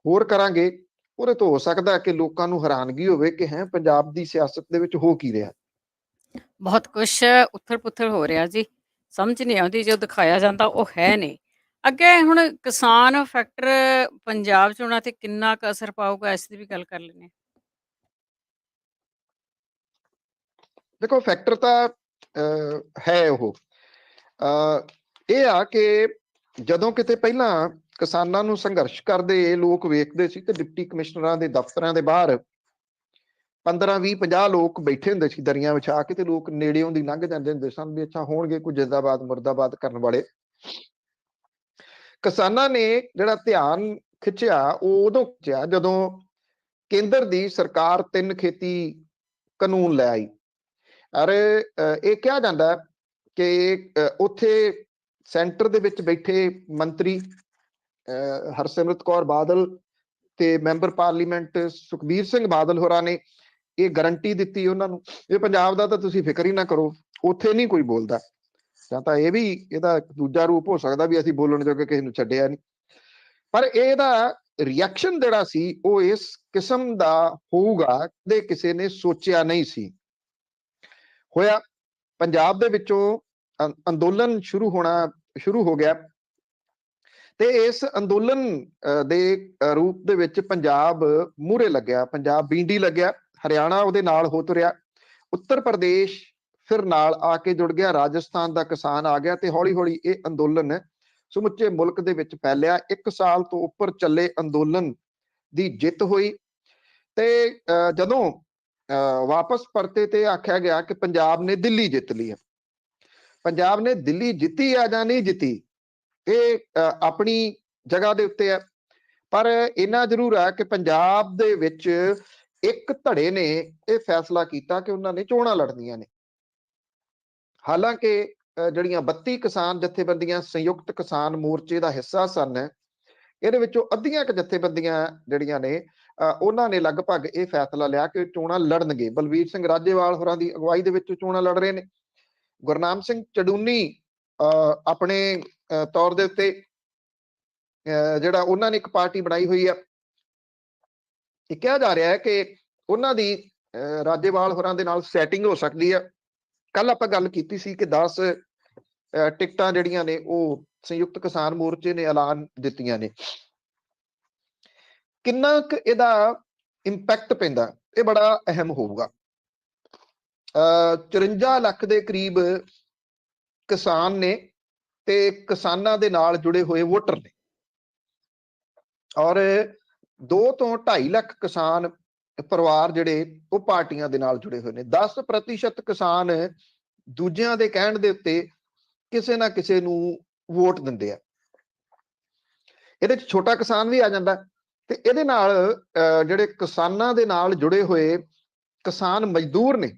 ਹੋਰ ਕਰਾਂਗੇ, ਉਹਦੇ ਤੋਂ ਹੋ ਸਕਦਾ ਕਿ ਲੋਕਾਂ ਨੂੰ ਹੈਰਾਨਗੀ ਹੋਵੇ ਕਿ ਹੈ ਪੰਜਾਬ ਦੀ ਸਿਆਸਤ ਦੇ ਵਿੱਚ ਹੋ ਕੀ ਰਿਹਾ। ਬਹੁਤ ਕੁਛ ਉਥਲ-ਪੁਥਲ ਹੋ ਰਿਹਾ ਜੀ, ਸਮਝ ਨਹੀਂ ਆਉਂਦੀ, ਜੋ ਦਿਖਾਇਆ ਜਾਂਦਾ ਉਹ ਹੈ ਨਹੀਂ। ਅੱਗੇ ਹੁਣ ਕਿਸਾਨ ਫੈਕਟਰ ਪੰਜਾਬ ਚੋਣਾਂ ਤੇ ਕਿੰਨਾ ਕੁ ਅਸਰ ਪਾਊਗਾ, ਇਸ ਦੀ ਵੀ ਗੱਲ ਕਰ ਲੈਂਦੇ ਹਾਂ। ਦੇਖੋ ਫੈਕਟਰ ਤਾਂ ਹੈ ਉਹ ਇਹ ਆ ਕਿ ਜਦੋਂ ਕਿਤੇ ਪਹਿਲਾਂ ਕਿਸਾਨਾਂ ਨੂੰ ਸੰਘਰਸ਼ ਕਰਦੇ ਲੋਕ ਵੇਖਦੇ ਸੀ ਤੇ ਡਿਪਟੀ ਕਮਿਸ਼ਨਰਾਂ ਦੇ ਦਫ਼ਤਰਾਂ ਦੇ ਬਾਹਰ 15, 20, 50 ਲੋਕ ਬੈਠੇ ਹੁੰਦੇ ਸੀ ਦਰੀਆਂ ਵਿਛਾ ਕੇ, ਤੇ ਲੋਕ ਨੇੜਿਓਂ ਦੀ ਲੰਘ ਜਾਂਦੇ ਹੁੰਦੇ ਸਨ ਵੀ ਅੱਛਾ ਹੋਣਗੇ ਕੋਈ ਜਿੰਦਾਬਾਦ ਮੁਰਦਾਬਾਦ ਕਰਨ ਵਾਲੇ। ਕਿਸਾਨਾਂ ਨੇ ਜਿਹੜਾ ਧਿਆਨ ਖਿੱਚਿਆ ਉਹ ਉਦੋਂ ਖਿੱਚਿਆ ਜਦੋਂ ਕੇਂਦਰ ਦੀ ਸਰਕਾਰ 3 ਖੇਤੀ ਕਾਨੂੰਨ ਲੈ ਆਈ। ਅਰੇ ਇਹ ਕਿਹਾ ਜਾਂਦਾ ਕਿ ਉੱਥੇ ਸੈਂਟਰ ਦੇ ਵਿੱਚ ਬੈਠੇ ਮੰਤਰੀ ਹਰਸਿਮਰਤ ਕੌਰ ਬਾਦਲ ਤੇ ਮੈਂਬਰ ਪਾਰਲੀਮੈਂਟ ਸੁਖਬੀਰ ਸਿੰਘ ਬਾਦਲ ਹੋਰਾਂ ਨੇ ਇਹ ਗਾਰੰਟੀ ਦਿੱਤੀ ਉਹਨਾਂ ਨੂੰ, ਇਹ ਪੰਜਾਬ ਦਾ ਤਾਂ ਤੁਸੀਂ ਫਿਕਰ ਹੀ ਨਾ ਕਰੋ, ਉੱਥੇ ਨਹੀਂ ਕੋਈ ਬੋਲਦਾ। ਜਾਂ ਤਾਂ ਇਹ ਵੀ ਇਹਦਾ ਦੂਜਾ ਰੂਪ ਹੋ ਸਕਦਾ ਵੀ ਅਸੀਂ ਬੋਲਣ ਜੋਗੇ ਕਿਸੇ ਨੂੰ ਛੱਡਿਆ ਨਹੀਂ, ਪਰ ਇਹਦਾ ਰਿਐਕਸ਼ਨ ਜਿਹੜਾ ਸੀ ਉਹ ਇਸ ਕਿਸਮ ਦਾ ਹੋਊਗਾ ਕਦੇ ਕਿਸੇ ਨੇ ਸੋਚਿਆ ਨਹੀਂ ਸੀ। ਹੋਇਆ ਪੰਜਾਬ ਦੇ ਵਿੱਚੋਂ ਅੰਦੋਲਨ ਸ਼ੁਰੂ ਹੋ ਗਿਆ ਤੇ ਇਸ ਅੰਦੋਲਨ ਦੇ ਰੂਪ ਦੇ ਵਿੱਚ ਪੰਜਾਬ ਮੂਹਰੇ ਲੱਗਿਆ, ਪੰਜਾਬ ਬੀਂਡੀ ਲੱਗਿਆ, ਹਰਿਆਣਾ ਉਹਦੇ ਨਾਲ ਹੋ ਤੁਰਿਆ, ਉੱਤਰ ਪ੍ਰਦੇਸ਼ ਫਿਰ ਨਾਲ ਆ ਕੇ ਜੁੜ ਗਿਆ, ਰਾਜਸਥਾਨ ਦਾ ਕਿਸਾਨ ਆ ਗਿਆ, ਤੇ ਹੌਲੀ ਹੌਲੀ ਇਹ ਅੰਦੋਲਨ ਸਮੁੱਚੇ ਮੁਲਕ ਦੇ ਵਿੱਚ ਫੈਲਿਆ। 1 ਸਾਲ ਤੋਂ ਉੱਪਰ ਚੱਲੇ ਅੰਦੋਲਨ ਦੀ ਜਿੱਤ ਹੋਈ, ਤੇ ਜਦੋਂ ਵਾਪਸ ਪਰਤੇ ਤੇ ਆਖਿਆ ਗਿਆ ਕਿ ਪੰਜਾਬ ਨੇ ਦਿੱਲੀ ਜਿੱਤ ਲਈ ਹੈ। ਪੰਜਾਬ ਨੇ ਦਿੱਲੀ ਜਿੱਤੀ ਆ ਜਾਂ ਨਹੀਂ ਜਿੱਤੀ, ਇਹ ਆਪਣੀ ਜਗ੍ਹਾ ਦੇ ਉੱਤੇ ਹੈ, ਪਰ ਇੰਨਾ ਜ਼ਰੂਰ ਹੈ ਕਿ ਪੰਜਾਬ ਦੇ ਵਿੱਚ ਇੱਕ ਧੜੇ ਨੇ ਇਹ ਫੈਸਲਾ ਕੀਤਾ ਕਿ ਉਹਨਾਂ ਨੇ ਚੋਣਾਂ ਲੜਨੀਆਂ ਨੇ। ਹਾਲਾਂਕਿ ਜਿਹੜੀਆਂ 32 ਕਿਸਾਨ ਜਥੇਬੰਦੀਆਂ ਸੰਯੁਕਤ ਕਿਸਾਨ ਮੋਰਚੇ ਦਾ ਹਿੱਸਾ ਸਨ, ਇਹਦੇ ਵਿੱਚੋਂ ਅੱਧੀਆਂ ਕੁ ਜਥੇਬੰਦੀਆਂ ਜਿਹੜੀਆਂ ਨੇ ਉਹਨਾਂ ਨੇ ਲਗਭਗ ਇਹ ਫੈਸਲਾ ਲਿਆ ਕਿ ਚੋਣਾਂ ਲੜਨਗੇ। ਬਲਵੀਰ ਸਿੰਘ ਰਾਜੇਵਾਲ ਹੋਰਾਂ ਦੀ ਅਗਵਾਈ ਦੇ ਵਿੱਚ ਚੋਣਾਂ ਲੜ ਰਹੇ ਨੇ। ਗੁਰਨਾਮ ਸਿੰਘ ਚੜੂਨੀ ਆਪਣੇ ਤੌਰ ਦੇ ਉੱਤੇ ਜਿਹੜਾ ਉਹਨਾਂ ਨੇ ਇੱਕ ਪਾਰਟੀ ਬਣਾਈ ਹੋਈ ਆ, ਇਹ ਕਿਹਾ ਜਾ ਰਿਹਾ ਹੈ ਕਿ ਉਹਨਾਂ ਦੀ ਰਾਜੇਵਾਲ ਹੋਰਾਂ ਦੇ ਨਾਲ ਸੈਟਿੰਗ ਹੋ ਸਕਦੀ ਹੈ। ਕੱਲ ਆਪਾਂ ਗੱਲ ਕੀਤੀ ਸੀ ਕਿ 10 ਟਿਕਟਾਂ ਜਿਹੜੀਆਂ ਨੇ ਉਹ ਸੰਯੁਕਤ ਕਿਸਾਨ ਮੋਰਚੇ ਨੇ ਐਲਾਨ ਦਿੱਤੀਆਂ ਨੇ। ਕਿੰਨਾ ਕੁ ਇਹਦਾ ਇੰਪੈਕਟ ਪੈਂਦਾ, ਇਹ ਬੜਾ ਅਹਿਮ ਹੋਊਗਾ। 54 ਲੱਖ ਦੇ ਕਰੀਬ ਕਿਸਾਨ ਨੇ ਤੇ ਕਿਸਾਨਾਂ ਦੇ ਨਾਲ ਜੁੜੇ ਹੋਏ ਵੋਟਰ ਨੇ, ਔਰ 2 ਤੋਂ 2.5 ਲੱਖ ਕਿਸਾਨ ਪਰਿਵਾਰ ਜਿਹੜੇ ਉਹ ਪਾਰਟੀਆਂ ਦੇ ਨਾਲ ਜੁੜੇ ਹੋਏ ਨੇ। 10% ਕਿਸਾਨ ਦੂਜਿਆਂ ਦੇ ਕਹਿਣ ਦੇ ਉੱਤੇ ਕਿਸੇ ਨਾ ਕਿਸੇ ਨੂੰ ਵੋਟ ਦਿੰਦੇ ਆ। ਇਹਦੇ ਚ ਛੋਟਾ ਕਿਸਾਨ ਵੀ ਆ ਜਾਂਦਾ, ਤੇ ਇਹਦੇ ਨਾਲ ਜਿਹੜੇ ਕਿਸਾਨਾਂ ਦੇ ਨਾਲ ਜੁੜੇ ਹੋਏ ਕਿਸਾਨ ਮਜ਼ਦੂਰ ਨੇ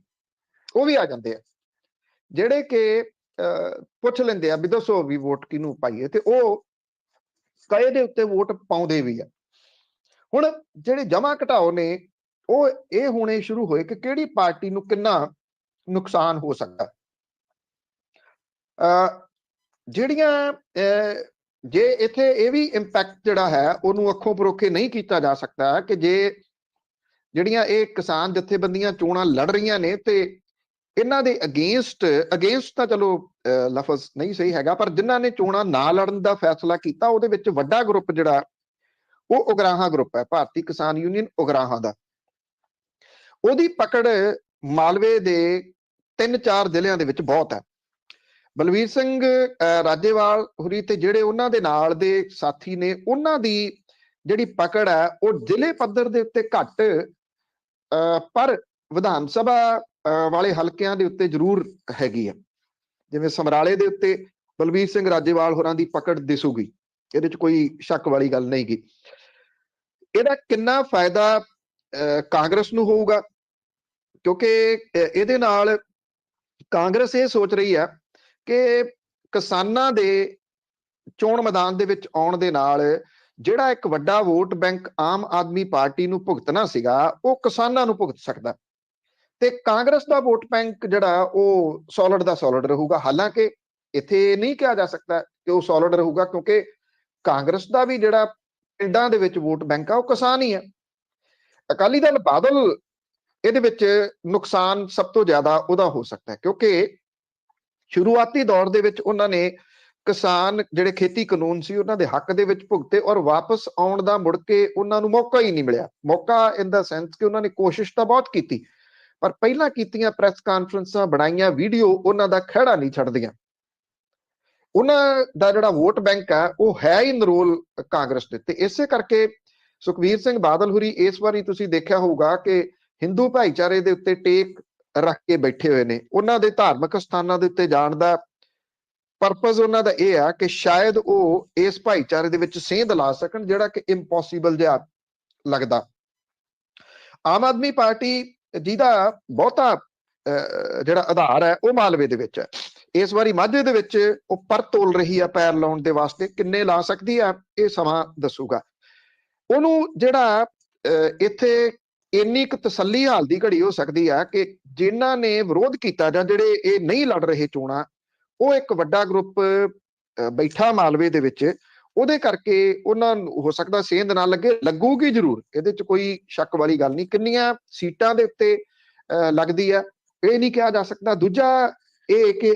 ਉਹ ਵੀ ਆ ਜਾਂਦੇ ਆ, ਜਿਹੜੇ ਕਿ ਪੁੱਛ ਲੈਂਦੇ ਆ ਵੀ ਦੱਸੋ ਵੀ ਵੋਟ ਕਿਹਨੂੰ ਪਾਈਏ, ਤੇ ਉਹ ਕਹੇ ਦੇ ਉੱਤੇ ਵੋਟ ਪਾਉਂਦੇ ਵੀ ਆ। ਹੁਣ ਜਿਹੜੇ ਜਮਾ ਘਟਾਓ ਨੇ ਉਹ ਇਹ ਹੋਣੇ ਸ਼ੁਰੂ ਹੋਏ ਕਿ ਕਿਹੜੀ ਪਾਰਟੀ ਨੂੰ ਕਿੰਨਾ ਨੁਕਸਾਨ ਹੋ ਸਕਦਾ। ਜਿਹੜੀਆਂ ਜੇ ਇੱਥੇ ਇਹ ਵੀ ਇੰਪੈਕਟ ਜਿਹੜਾ ਹੈ ਉਹਨੂੰ ਅੱਖੋਂ ਪਰੋਖੇ ਨਹੀਂ ਕੀਤਾ ਜਾ ਸਕਦਾ ਕਿ ਜੇ ਜਿਹੜੀਆਂ ਇਹ ਕਿਸਾਨ ਜਥੇਬੰਦੀਆਂ ਚੋਣਾਂ ਲੜ ਰਹੀਆਂ ਨੇ ਤੇ ਇਹਨਾਂ ਦੇ ਅਗੇਂਸਟ ਤਾਂ ਚਲੋ ਲਫ਼ਜ਼ ਨਹੀਂ ਸਹੀ ਹੈਗਾ, ਪਰ ਜਿਨ੍ਹਾਂ ਨੇ ਚੋਣਾਂ ਨਾ ਲੜਨ ਦਾ ਫੈਸਲਾ ਕੀਤਾ ਉਹਦੇ ਵਿੱਚ ਵੱਡਾ ਗਰੁੱਪ ਜਿਹੜਾ ਉਹ ਉਗਰਾਹਾਂ ਗਰੁੱਪ ਹੈ, ਭਾਰਤੀ ਕਿਸਾਨ ਯੂਨੀਅਨ ਉਗਰਾਹਾਂ ਦਾ। ਉਹਦੀ ਪਕੜ ਮਾਲਵੇ ਦੇ 3-4 ਜ਼ਿਲ੍ਹਿਆਂ ਦੇ ਵਿੱਚ ਬਹੁਤ ਹੈ। ਬਲਵੀਰ ਸਿੰਘ ਰਾਜੇਵਾਲ ਹੁਰੀ ਤੇ ਜਿਹੜੇ ਉਹਨਾਂ ਦੇ ਨਾਲ ਦੇ ਸਾਥੀ ਨੇ, ਉਹਨਾਂ ਦੀ ਜਿਹੜੀ ਪਕੜ ਹੈ ਉਹ ਜ਼ਿਲ੍ਹੇ ਪੱਧਰ ਦੇ ਉੱਤੇ ਘੱਟ, ਪਰ ਵਿਧਾਨ ਸਭਾ ਵਾਲੇ ਹਲਕਿਆਂ ਦੇ ਉੱਤੇ ਜ਼ਰੂਰ ਹੈਗੀ ਹੈ। ਜਿਵੇਂ ਸਮਰਾਲੇ ਦੇ ਉੱਤੇ ਬਲਵੀਰ ਸਿੰਘ ਰਾਜੇਵਾਲ ਹੋਰਾਂ ਦੀ ਪਕੜ ਦਿਸੂਗੀ, ਇਹਦੇ ਚ ਕੋਈ ਸ਼ੱਕ ਵਾਲੀ ਗੱਲ ਨਹੀਂ ਗੀ। ਇਹਦਾ ਕਿੰਨਾ ਫਾਇਦਾ ਕਾਂਗਰਸ ਨੂੰ ਹੋਊਗਾ, ਕਿਉਂਕਿ ਇਹਦੇ ਨਾਲ ਕਾਂਗਰਸ ਇਹ ਸੋਚ ਰਹੀ ਹੈ ਕਿ ਕਿਸਾਨਾਂ ਦੇ ਚੋਣ ਮੈਦਾਨ ਦੇ ਵਿੱਚ ਆਉਣ ਦੇ ਨਾਲ ਜਿਹੜਾ ਇੱਕ ਵੱਡਾ vote bank Aam Aadmi party ਨੂੰ ਭੁਗਤਣਾ ਸੀਗਾ ਉਹ ਕਿਸਾਨਾਂ ਨੂੰ ਭੁਗਤ ਸਕਦਾ, ਤੇ ਕਾਂਗਰਸ ਦਾ ਵੋਟ ਬੈਂਕ ਜਿਹੜਾ ਉਹ ਸੋਲਿਡ ਦਾ ਸੋਲਿਡ ਰਹੂਗਾ। ਹਾਲਾਂਕਿ ਇੱਥੇ ਨਹੀਂ ਕਿਹਾ ਜਾ ਸਕਦਾ ਕਿ ਉਹ ਸੋਲਿਡ ਰਹੂਗਾ, ਕਿਉਂਕਿ ਕਾਂਗਰਸ ਦਾ ਵੀ ਜਿਹੜਾ ਪਿੰਡਾਂ ਦੇ ਵਿੱਚ ਵੋਟ ਬੈਂਕ ਆ ਉਹ ਕਿਸਾਨ ਹੀ ਹੈ। ਅਕਾਲੀ ਦਲ ਬਾਦਲ ਇਹਦੇ ਵਿੱਚ ਨੁਕਸਾਨ ਸਭ ਤੋਂ ਜ਼ਿਆਦਾ ਉਹਦਾ ਹੋ ਸਕਦਾ ਹੈ, ਕਿਉਂਕਿ ਸ਼ੁਰੂਆਤੀ ਦੌਰ ਦੇ ਵਿੱਚ ਉਹਨਾਂ ਨੇ ਕਿਸਾਨ ਜਿਹੜੇ ਖੇਤੀ ਕਾਨੂੰਨ ਸੀ ਉਹਨਾਂ ਦੇ ਹੱਕ ਦੇ ਵਿੱਚ ਭੁਗਤੇ, ਔਰ ਵਾਪਸ ਆਉਣ ਦਾ ਮੁੜ ਕੇ ਉਹਨਾਂ ਨੂੰ ਮੌਕਾ ਹੀ ਨਹੀਂ ਮਿਲਿਆ। ਮੌਕਾ ਇਨ ਦਾ ਸੈਂਸ ਕਿ ਉਹਨਾਂ ਨੇ ਕੋਸ਼ਿਸ਼ ਤਾਂ ਬਹੁਤ ਕੀਤੀ, ਪਰ ਪਹਿਲਾਂ ਕੀਤੀਆਂ ਪ੍ਰੈਸ ਕਾਨਫਰੰਸਾਂ, ਬਣਾਈਆਂ ਵੀਡੀਓ ਉਹਨਾਂ ਦਾ ਖਹਿੜਾ ਨਹੀਂ ਛੱਡਦੀਆਂ। ਉਹਨਾਂ ਦਾ ਜਿਹੜਾ ਵੋਟ ਬੈਂਕ ਹੈ ਉਹ ਹੈ ਹੀ ਨਰੋਲ ਕਾਂਗਰਸ ਦੇ, ਤੇ ਇਸੇ ਕਰਕੇ ਸੁਖਬੀਰ ਸਿੰਘ ਬਾਦਲ ਹੁਰੀ ਇਸ ਵਾਰੀ ਤੁਸੀਂ ਦੇਖਿਆ ਹੋਊਗਾ ਕਿ ਹਿੰਦੂ ਭਾਈਚਾਰੇ ਦੇ ਉੱਤੇ ਟੇਕ ਰੱਖ ਕੇ ਬੈਠੇ ਹੋਏ ਨੇ। ਉਹਨਾਂ ਦੇ ਧਾਰਮਿਕ ਸਥਾਨਾਂ ਦੇ ਉੱਤੇ ਜਾਣ ਦਾ ਪਰਪਸ ਉਹਨਾਂ ਦਾ ਇਹ ਆ ਕਿ ਸ਼ਾਇਦ ਉਹ ਇਸ ਭਾਈਚਾਰੇ ਦੇ ਵਿੱਚ ਸੇਂਧ ਲਾ ਸਕਣ, ਜਿਹੜਾ ਕਿ ਇੰਪੋਸੀਬਲ ਜਿਹਾ ਲੱਗਦਾ। ਆਮ ਆਦਮੀ ਪਾਰਟੀ ਜਿਹਦਾ ਬਹੁਤਾ ਜਿਹੜਾ ਆਧਾਰ ਹੈ ਉਹ ਮਾਲਵੇ ਦੇ ਵਿੱਚ ਹੈ, ਇਸ ਵਾਰੀ ਮਾਝੇ ਦੇ ਵਿੱਚ ਉਹ ਪਰ ਤੋਲ ਰਹੀ ਆ ਪੈਰ ਲਾਉਣ ਦੇ ਵਾਸਤੇ। ਕਿੰਨੇ ਲਾ ਸਕਦੀ ਆ ਇਹ ਸਮਾਂ ਦੱਸੂਗਾ। ਉਹਨੂੰ ਜਿਹੜਾ ਇੱਥੇ ਇੰਨੀ ਕੁ ਤਸੱਲੀ ਹਾਲ ਦੀ ਘੜੀ ਹੋ ਸਕਦੀ ਆ ਕਿ ਜਿਨ੍ਹਾਂ ਨੇ ਵਿਰੋਧ ਕੀਤਾ ਜਾਂ ਜਿਹੜੇ ਇਹ ਨਹੀਂ ਲੜ ਰਹੇ ਚੋਣਾਂ, ਉਹ ਇੱਕ ਵੱਡਾ ਗਰੁੱਪ ਬੈਠਾ ਮਾਲਵੇ ਦੇ ਵਿੱਚ, ਉਹਦੇ ਕਰਕੇ ਉਹਨਾਂ ਨੂੰ ਹੋ ਸਕਦਾ ਸੇਂਧ ਨਾ ਲੱਗੇ। ਲੱਗੂਗੀ ਜ਼ਰੂਰ, ਇਹਦੇ ਚ ਕੋਈ ਸ਼ੱਕ ਵਾਲੀ ਗੱਲ ਨਹੀਂ। ਕਿੰਨੀਆਂ ਸੀਟਾਂ ਦੇ ਉੱਤੇ ਲੱਗਦੀ ਆ ਇਹ ਨਹੀਂ ਕਿਹਾ ਜਾ ਸਕਦਾ। ਦੂਜਾ ਇਹ ਕਿ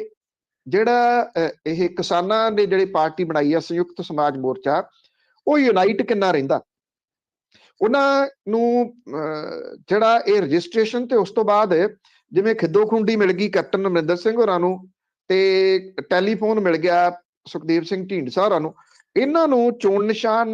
ਜਿਹੜਾ ਇਹ ਕਿਸਾਨਾਂ ਨੇ ਜਿਹੜੀ ਪਾਰਟੀ ਬਣਾਈ ਆ ਸੰਯੁਕਤ ਸਮਾਜ ਮੋਰਚਾ, ਉਹ ਯੂਨਾਈਟ ਕਿੰਨਾ ਰਹਿੰਦਾ। ਉਹਨਾਂ ਨੂੰ ਜਿਹੜਾ ਇਹ ਰਜਿਸਟ੍ਰੇਸ਼ਨ ਤੇ ਉਸ ਤੋਂ ਬਾਅਦ ਜਿਵੇਂ ਖਿੱਦੋ ਖੁੰਡੀ ਮਿਲ ਗਈ ਕੈਪਟਨ ਅਮਰਿੰਦਰ ਸਿੰਘ ਹੋਰਾਂ ਨੂੰ ਤੇ ਟੈਲੀਫੋਨ ਮਿਲ ਗਿਆ ਸੁਖਦੇਵ ਸਿੰਘ ਢੀਂਡਸਾ ਹੋਰਾਂ ਨੂੰ, ਇਹਨਾਂ ਨੂੰ ਚੋਣ ਨਿਸ਼ਾਨ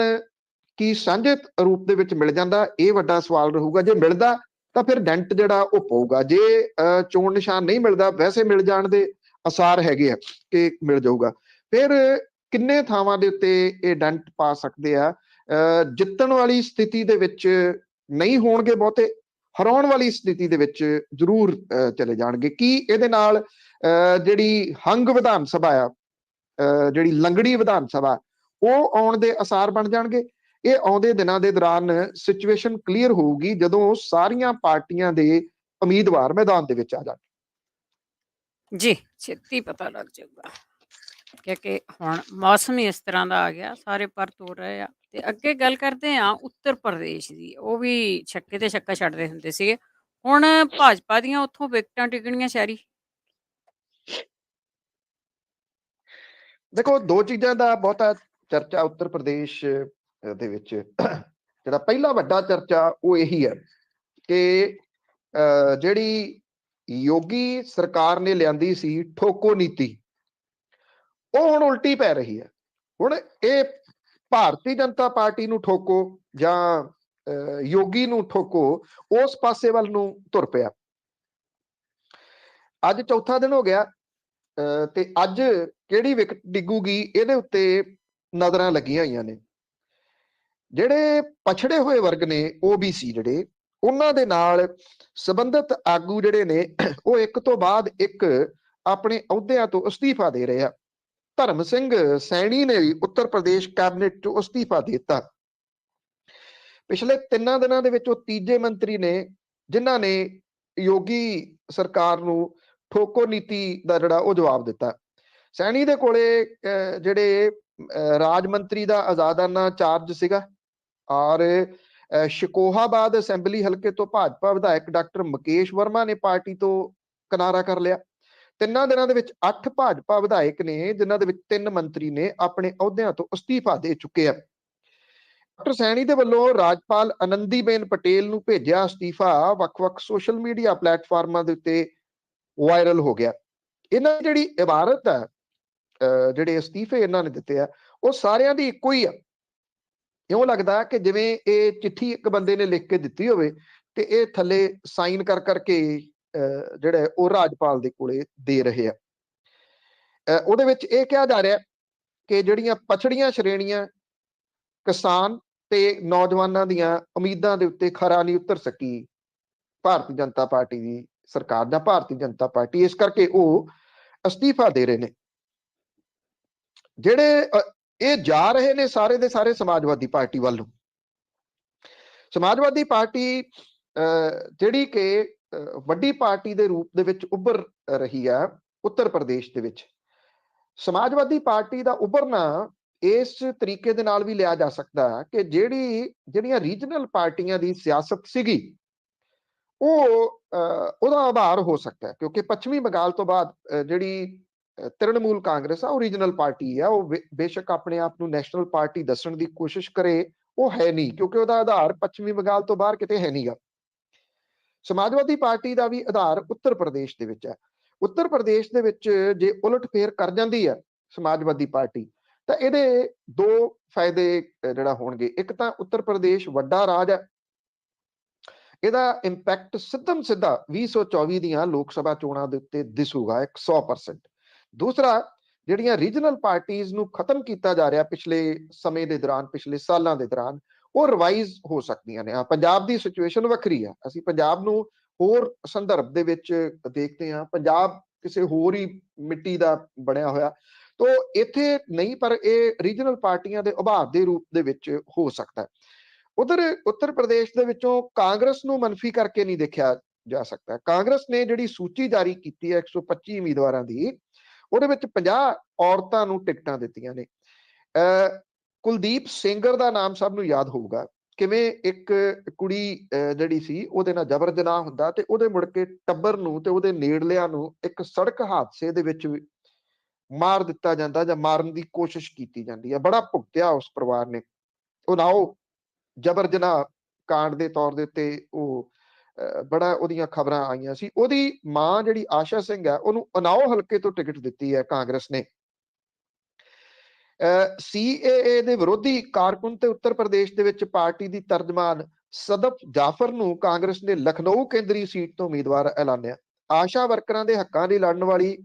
ਕੀ ਸਾਂਝੇ ਰੂਪ ਦੇ ਵਿੱਚ ਮਿਲ ਜਾਂਦਾ, ਇਹ ਵੱਡਾ ਸਵਾਲ ਰਹੂਗਾ। ਜੇ ਮਿਲਦਾ ਤਾਂ ਫਿਰ ਡੈਂਟ ਜਿਹੜਾ ਉਹ ਪਊਗਾ, ਜੇ ਚੋਣ ਨਿਸ਼ਾਨ ਨਹੀਂ ਮਿਲਦਾ, ਵੈਸੇ ਮਿਲ ਜਾਣ ਦੇ ਅਸਾਰ ਹੈਗੇ ਆ ਕਿ ਮਿਲ ਜਾਊਗਾ, ਫਿਰ ਕਿੰਨੇ ਥਾਵਾਂ ਦੇ ਉੱਤੇ ਇਹ ਡੈਂਟ ਪਾ ਸਕਦੇ ਆ। ਜਿੱਤਣ ਵਾਲੀ ਸਥਿਤੀ ਦੇ ਵਿੱਚ ਨਹੀਂ ਹੋਣਗੇ ਬਹੁਤੇ, ਹਰਾਉਣ ਵਾਲੀ ਸਥਿਤੀ ਦੇ ਵਿੱਚ ਜ਼ਰੂਰ ਚਲੇ ਜਾਣਗੇ। ਕੀ ਇਹਦੇ ਨਾਲ ਜਿਹੜੀ ਹੰਗ ਵਿਧਾਨ ਸਭਾ ਆ, ਜਿਹੜੀ ਲੰਗੜੀ ਵਿਧਾਨ ਸਭਾ, ਉਹ ਆਉਣ ਦੇ ਅਸਾਰ ਬਣ ਜਾਣਗੇ। ਇਹ ਆਉਂਦੇ ਦਿਨਾਂ ਦੇ ਦੌਰਾਨ ਸਿਚੁਏਸ਼ਨ ਕਲੀਅਰ ਹੋਊਗੀ ਜਦੋਂ ਸਾਰੀਆਂ ਪਾਰਟੀਆਂ ਦੇ ਉਮੀਦਵਾਰ ਮੈਦਾਨ ਦੇ ਵਿੱਚ ਆ ਜਾਣ। ਜੀ ਛੇਤੀ ਪਤਾ ਲੱਗ ਜਾਊਗਾ, ਕਿਉਂਕਿ ਹੁਣ ਮੌਸਮ ਹੀ ਇਸ ਤਰ੍ਹਾਂ ਦਾ ਆ ਗਿਆ, ਸਾਰੇ ਪਰਤ ਹੋ ਰਹੇ ਆ। ਤੇ ਅੱਗੇ ਗੱਲ ਕਰਦੇ ਆ ਉੱਤਰ ਪ੍ਰਦੇਸ਼ ਦੀ, ਉਹ ਵੀ ਛੱਕੇ ਤੇ ਛੱਕਾ ਛੱਡਦੇ ਹੁੰਦੇ ਸੀਗੇ, ਹੁਣ ਭਾਜਪਾ ਦੀਆਂ ਉੱਥੋਂ ਵਿਕਟਾਂ ਟਿਕਣੀਆਂ ਸ਼ਾਰੀ। ਦੇਖੋ, ਦੋ ਚੀਜ਼ਾਂ ਦਾ ਬਹੁਤਾ ਚਰਚਾ ਉੱਤਰ ਪ੍ਰਦੇਸ਼ ਦੇ ਵਿੱਚ। ਜਿਹੜਾ ਪਹਿਲਾ ਵੱਡਾ ਚਰਚਾ ਉਹ ਇਹੀ ਹੈ ਕਿ ਜਿਹੜੀ ਯੋਗੀ ਸਰਕਾਰ ਨੇ ਲਿਆਂਦੀ ਸੀ ਠੋਕੋ ਨੀਤੀ, ਉਹ ਹੁਣ ਉਲਟੀ ਪੈ ਰਹੀ ਹੈ। ਹੁਣ ਇਹ ਭਾਰਤੀ ਜਨਤਾ ਪਾਰਟੀ ਨੂੰ ਠੋਕੋ ਜਾਂ ਯੋਗੀ ਨੂੰ ਠੋਕੋ, ਉਸ ਪਾਸੇ ਵੱਲ ਨੂੰ ਤੁਰ ਪਿਆ। ਅੱਜ ਚੌਥਾ ਦਿਨ ਹੋ ਗਿਆ ਤੇ ਅੱਜ ਕਿਹੜੀ ਵਿਕਟ ਡਿੱਗੂਗੀ ਇਹਦੇ ਉੱਤੇ ਨਜ਼ਰਾਂ ਲੱਗੀਆਂ ਹੋਈਆਂ ਨੇ। ਜਿਹੜੇ ਪਛੜੇ ਹੋਏ ਵਰਗ ਨੇ, OBC ਜਿਹੜੇ, ਉਹਨਾਂ ਦੇ ਨਾਲ ਸੰਬੰਧਿਤ ਆਗੂ ਜਿਹੜੇ ਨੇ, ਉਹ ਇੱਕ ਤੋਂ ਬਾਅਦ ਇੱਕ ਆਪਣੇ ਅਹੁਦਿਆਂ ਤੋਂ ਅਸਤੀਫਾ ਦੇ ਰਹੇ ਆ। ਧਰਮ ਸਿੰਘ ਸੈਣੀ ਨੇ ਵੀ ਉੱਤਰ ਪ੍ਰਦੇਸ਼ ਕੈਬਨਿਟ ਚੋਂ ਅਸਤੀਫਾ ਦੇ ਦਿੱਤਾ। ਪਿਛਲੇ 3 ਦਿਨਾਂ ਦੇ ਵਿੱਚ ਉਹ ਤੀਜੇ ਮੰਤਰੀ ਨੇ ਜਿਨ੍ਹਾਂ ਨੇ ਯੋਗੀ ਸਰਕਾਰ ਨੂੰ ਠੋਕੋ ਨੀਤੀ ਦਾ ਜਿਹੜਾ ਉਹ ਜਵਾਬ ਦਿੱਤਾ। ਸੈਣੀ ਦੇ ਕੋਲੇ ਜਿਹੜੇ ਰਾਜ ਮੰਤਰੀ ਦਾ ਆਜ਼ਾਦਾਨਾ ਚਾਰਜ ਸੀਗਾ, ਔਰ ਸ਼ਿਕੋਹਾਬਾਦ ਅਸੈਂਬਲੀ ਹਲਕੇ ਤੋਂ ਭਾਜਪਾ ਵਿਧਾਇਕ ਡਾਕਟਰ ਮੁਕੇਸ਼ ਵਰਮਾ ਨੇ ਪਾਰਟੀ ਤੋਂ ਕਿਨਾਰਾ ਕਰ ਲਿਆ। 3 ਦਿਨਾਂ ਦੇ ਵਿੱਚ 8 ਭਾਜਪਾ ਵਿਧਾਇਕ ਨੇ, ਜਿਨ੍ਹਾਂ ਦੇ ਵਿੱਚ 3 ਮੰਤਰੀ ਨੇ ਆਪਣੇ ਅਹੁਦਿਆਂ ਤੋਂ ਅਸਤੀਫਾ ਦੇ ਚੁੱਕੇ ਆ। ਡਾਕਟਰ ਸੈਣੀ ਦੇ ਵੱਲੋਂ ਰਾਜਪਾਲ ਆਨੰਦੀਬੇਨ ਪਟੇਲ ਨੂੰ ਭੇਜਿਆ ਅਸਤੀਫਾ ਵੱਖ-ਵੱਖ ਸੋਸ਼ਲ ਮੀਡੀਆ ਪਲੇਟਫਾਰਮਾਂ ਦੇ ਉੱਤੇ ਵਾਇਰਲ ਹੋ ਗਿਆ। ਇਹਨਾਂ ਦੀ ਜਿਹੜੀ ਇਬਾਰਤ ਹੈ, ਜਿਹੜੇ ਅਸਤੀਫੇ ਇਹਨਾਂ ਨੇ ਦਿੱਤੇ ਆ, ਉਹ ਸਾਰਿਆਂ ਦੀ ਇੱਕੋ ਹੀ ਆ। ਇਉਂ ਲੱਗਦਾ ਕਿ ਜਿਵੇਂ ਇਹ ਚਿੱਠੀ ਇੱਕ ਬੰਦੇ ਨੇ ਲਿਖ ਕੇ ਦਿੱਤੀ ਹੋਵੇ ਤੇ ਇਹ ਥੱਲੇ ਸਾਈਨ ਕਰ ਕਰਕੇ ਜਿਹੜੇ ਉਹ ਰਾਜਪਾਲ ਦੇ ਕੋਲੇ ਦੇ ਰਹੇ ਆ। ਉਹਦੇ ਵਿੱਚ ਇਹ ਕਿਹਾ ਜਾ ਰਿਹਾ ਕਿ ਜਿਹੜੀਆਂ ਪਛੜੀਆਂ ਸ਼੍ਰੇਣੀਆਂ, ਕਿਸਾਨ ਤੇ ਨੌਜਵਾਨਾਂ ਦੀਆਂ ਉਮੀਦਾਂ ਦੇ ਉੱਤੇ ਖਰਾ ਨਹੀਂ ਉਤਰ ਸਕੀ ਭਾਰਤੀ ਜਨਤਾ ਪਾਰਟੀ ਦੀ ਸਰਕਾਰ ਜਾਂ ਭਾਰਤੀ ਜਨਤਾ ਪਾਰਟੀ, ਇਸ ਕਰਕੇ ਉਹ ਅਸਤੀਫਾ ਦੇ ਰਹੇ ਨੇ। ਜਿਹੜੇ ਇਹ ਜਾ ਰਹੇ ਨੇ ਸਾਰੇ ਦੇ ਸਾਰੇ ਸਮਾਜਵਾਦੀ ਪਾਰਟੀ ਵੱਲ ਨੂੰ। ਸਮਾਜਵਾਦੀ ਪਾਰਟੀ ਜਿਹੜੀ ਕਿ ਵੱਡੀ ਪਾਰਟੀ ਦੇ ਰੂਪ ਦੇ ਵਿੱਚ ਉੱਭਰ ਰਹੀ ਆ ਉੱਤਰ ਪ੍ਰਦੇਸ਼ ਦੇ ਵਿੱਚ। ਸਮਾਜਵਾਦੀ ਪਾਰਟੀ ਦਾ ਉੱਭਰਨਾ ਇਸ ਤਰੀਕੇ ਦੇ ਨਾਲ ਵੀ ਲਿਆ ਜਾ ਸਕਦਾ ਕਿ ਜਿਹੜੀਆਂ ਰੀਜਨਲ ਪਾਰਟੀਆਂ ਦੀ ਸਿਆਸਤ ਸੀਗੀ, ਉਹਦਾ ਆਧਾਰ ਹੋ ਸਕਦਾ ਹੈ, ਕਿਉਂਕਿ ਪੱਛਮੀ ਬੰਗਾਲ ਤੋਂ ਬਾਅਦ ਜਿਹੜੀ ਤ੍ਰਿਣਮੂਲ ਕਾਂਗਰਸ ਆ, ਉਹ ਰੀਜਨਲ ਪਾਰਟੀ ਆ। ਉਹ ਬੇਸ਼ੱਕ ਆਪਣੇ ਆਪ ਨੂੰ ਨੈਸ਼ਨਲ ਪਾਰਟੀ ਦੱਸਣ ਦੀ ਕੋਸ਼ਿਸ਼ ਕਰੇ, ਉਹ ਹੈ ਨਹੀਂ, ਕਿਉਂਕਿ ਉਹਦਾ ਆਧਾਰ ਪੱਛਮੀ ਬੰਗਾਲ ਤੋਂ ਬਾਹਰ ਕਿਤੇ ਹੈ ਨਹੀਂਗਾ। ਸਮਾਜਵਾਦੀ ਪਾਰਟੀ ਦਾ ਵੀ ਆਧਾਰ ਉੱਤਰ ਪ੍ਰਦੇਸ਼ ਦੇ ਵਿੱਚ ਹੈ। ਉੱਤਰ ਪ੍ਰਦੇਸ਼ ਦੇ ਵਿੱਚ ਜੇ ਉਲਟ ਫੇਰ ਕਰ ਜਾਂਦੀ ਹੈ ਸਮਾਜਵਾਦੀ ਪਾਰਟੀ, ਤਾਂ ਇਹਦੇ 2 ਫਾਇਦੇ ਜਿਹੜਾ ਹੋਣਗੇ। ਇੱਕ ਤਾਂ ਉੱਤਰ ਪ੍ਰਦੇਸ਼ ਵੱਡਾ ਰਾਜ ਹੈ, ਇਹਦਾ ਇੰਪੈਕਟ ਸਿੱਧਾ 2024 ਦੀਆਂ ਲੋਕ ਸਭਾ ਚੋਣਾਂ ਦੇ ਉੱਤੇ ਦਿਸੂਗਾ 100%। ਦੂਸਰਾ, ਜਿਹੜੀਆਂ ਰੀਜਨਲ ਪਾਰਟੀਆਂ ਨੂੰ ਖਤਮ ਕੀਤਾ ਜਾ ਰਿਹਾ ਪਿਛਲੇ ਸਮੇਂ ਦੇ ਦੌਰਾਨ, ਪਿਛਲੇ ਸਾਲਾਂ ਦੇ ਦੌਰਾਨ, ਉਹ ਰਿਵਾਈਜ਼ ਹੋ ਸਕਦੀਆਂ ਨੇ। ਪੰਜਾਬ ਦੀ ਸਿਚੁਏਸ਼ਨ ਵੱਖਰੀ ਆ, ਅਸੀਂ ਪੰਜਾਬ ਨੂੰ ਹੋਰ ਸੰਦਰਭ ਦੇ ਵਿੱਚ ਦੇਖਦੇ ਹਾਂ। ਪੰਜਾਬ ਕਿਸੇ ਹੋਰ ਹੀ ਮਿੱਟੀ ਦਾ ਬਣਿਆ ਹੋਇਆ, ਤੋਂ ਇੱਥੇ ਨਹੀਂ, ਪਰ ਇਹ ਰੀਜਨਲ ਪਾਰਟੀਆਂ ਦੇ ਉਭਾਰ ਦੇ ਰੂਪ ਦੇ ਵਿੱਚ ਹੋ ਸਕਦਾ। ਉਧਰ ਉੱਤਰ ਪ੍ਰਦੇਸ਼ ਦੇ ਵਿੱਚੋਂ ਕਾਂਗਰਸ ਨੂੰ ਮੰਨਫੀ ਕਰਕੇ ਨਹੀਂ ਦੇਖਿਆ ਜਾ ਸਕਦਾ। ਕਾਂਗਰਸ ਨੇ ਜਿਹੜੀ ਸੂਚੀ ਜਾਰੀ ਕੀਤੀ ਹੈ 125 ਉਮੀਦਵਾਰਾਂ ਦੀ, ਉਹਦੇ ਵਿੱਚ 50 ਔਰਤਾਂ ਨੂੰ ਟਿਕਟਾਂ ਦਿੱਤੀਆਂ ਨੇ। ਕੁਲਦੀਪ ਸੇਂਗਰ ਦਾ ਨਾਮ ਸਭ ਨੂੰ ਯਾਦ ਹੋਊਗਾ, ਕਿਵੇਂ ਇੱਕ ਕੁੜੀ ਜਿਹੜੀ ਸੀ ਉਹਦੇ ਨਾਲ ਜ਼ਬਰ ਜਨਾਹ ਹੁੰਦਾ ਤੇ ਉਹਦੇ ਮੁੜ ਕੇ ਟੱਬਰ ਨੂੰ ਤੇ ਉਹਦੇ ਨੇੜਲਿਆਂ ਨੂੰ ਇੱਕ ਸੜਕ ਹਾਦਸੇ ਦੇ ਵਿੱਚ ਮਾਰ ਦਿੱਤਾ ਜਾਂਦਾ ਜਾਂ ਮਾਰਨ ਦੀ ਕੋਸ਼ਿਸ਼ ਕੀਤੀ ਜਾਂਦੀ ਹੈ। ਬੜਾ ਭੁਗਤਿਆ ਉਸ ਪਰਿਵਾਰ ਨੇ। ਉਨਾਓ ਜਬਰ ਜਨਾਹ ਕਾਂਡ ਦੇ ਤੌਰ ਦੇ ਉੱਤੇ ਉਹ ਬੜਾ ਉਹਦੀਆਂ ਖਬਰਾਂ ਆਈਆਂ ਸੀ। ਉਹਦੀ ਮਾਂ ਜਿਹੜੀ ਆਸ਼ਾ ਸਿੰਘ ਹੈ, ਉਹਨੂੰ ਉਨਾਓ ਹਲਕੇ ਤੋਂ ਟਿਕਟ ਦਿੱਤੀ ਹੈ ਕਾਂਗਰਸ ਨੇ। ਸੀਏਏ ਦੇ ਵਿਰੋਧੀ ਕਾਰਕੁਨ ਤੇ ਉੱਤਰ ਪ੍ਰਦੇਸ਼ ਦੇ ਵਿੱਚ ਪਾਰਟੀ ਦੀ ਤਰਜਮਾਨ ਸਦਫ ਜਾਫਰ ਨੂੰ ਕਾਂਗਰਸ ਨੇ ਲਖਨਊ ਕੇਂਦਰੀ ਸੀਟ ਤੋਂ ਉਮੀਦਵਾਰ ਐਲਾਨਿਆ। ਆਸ਼ਾ ਵਰਕਰਾਂ ਦੇ ਹੱਕਾਂ ਲਈ ਲੜਨ ਵਾਲੀ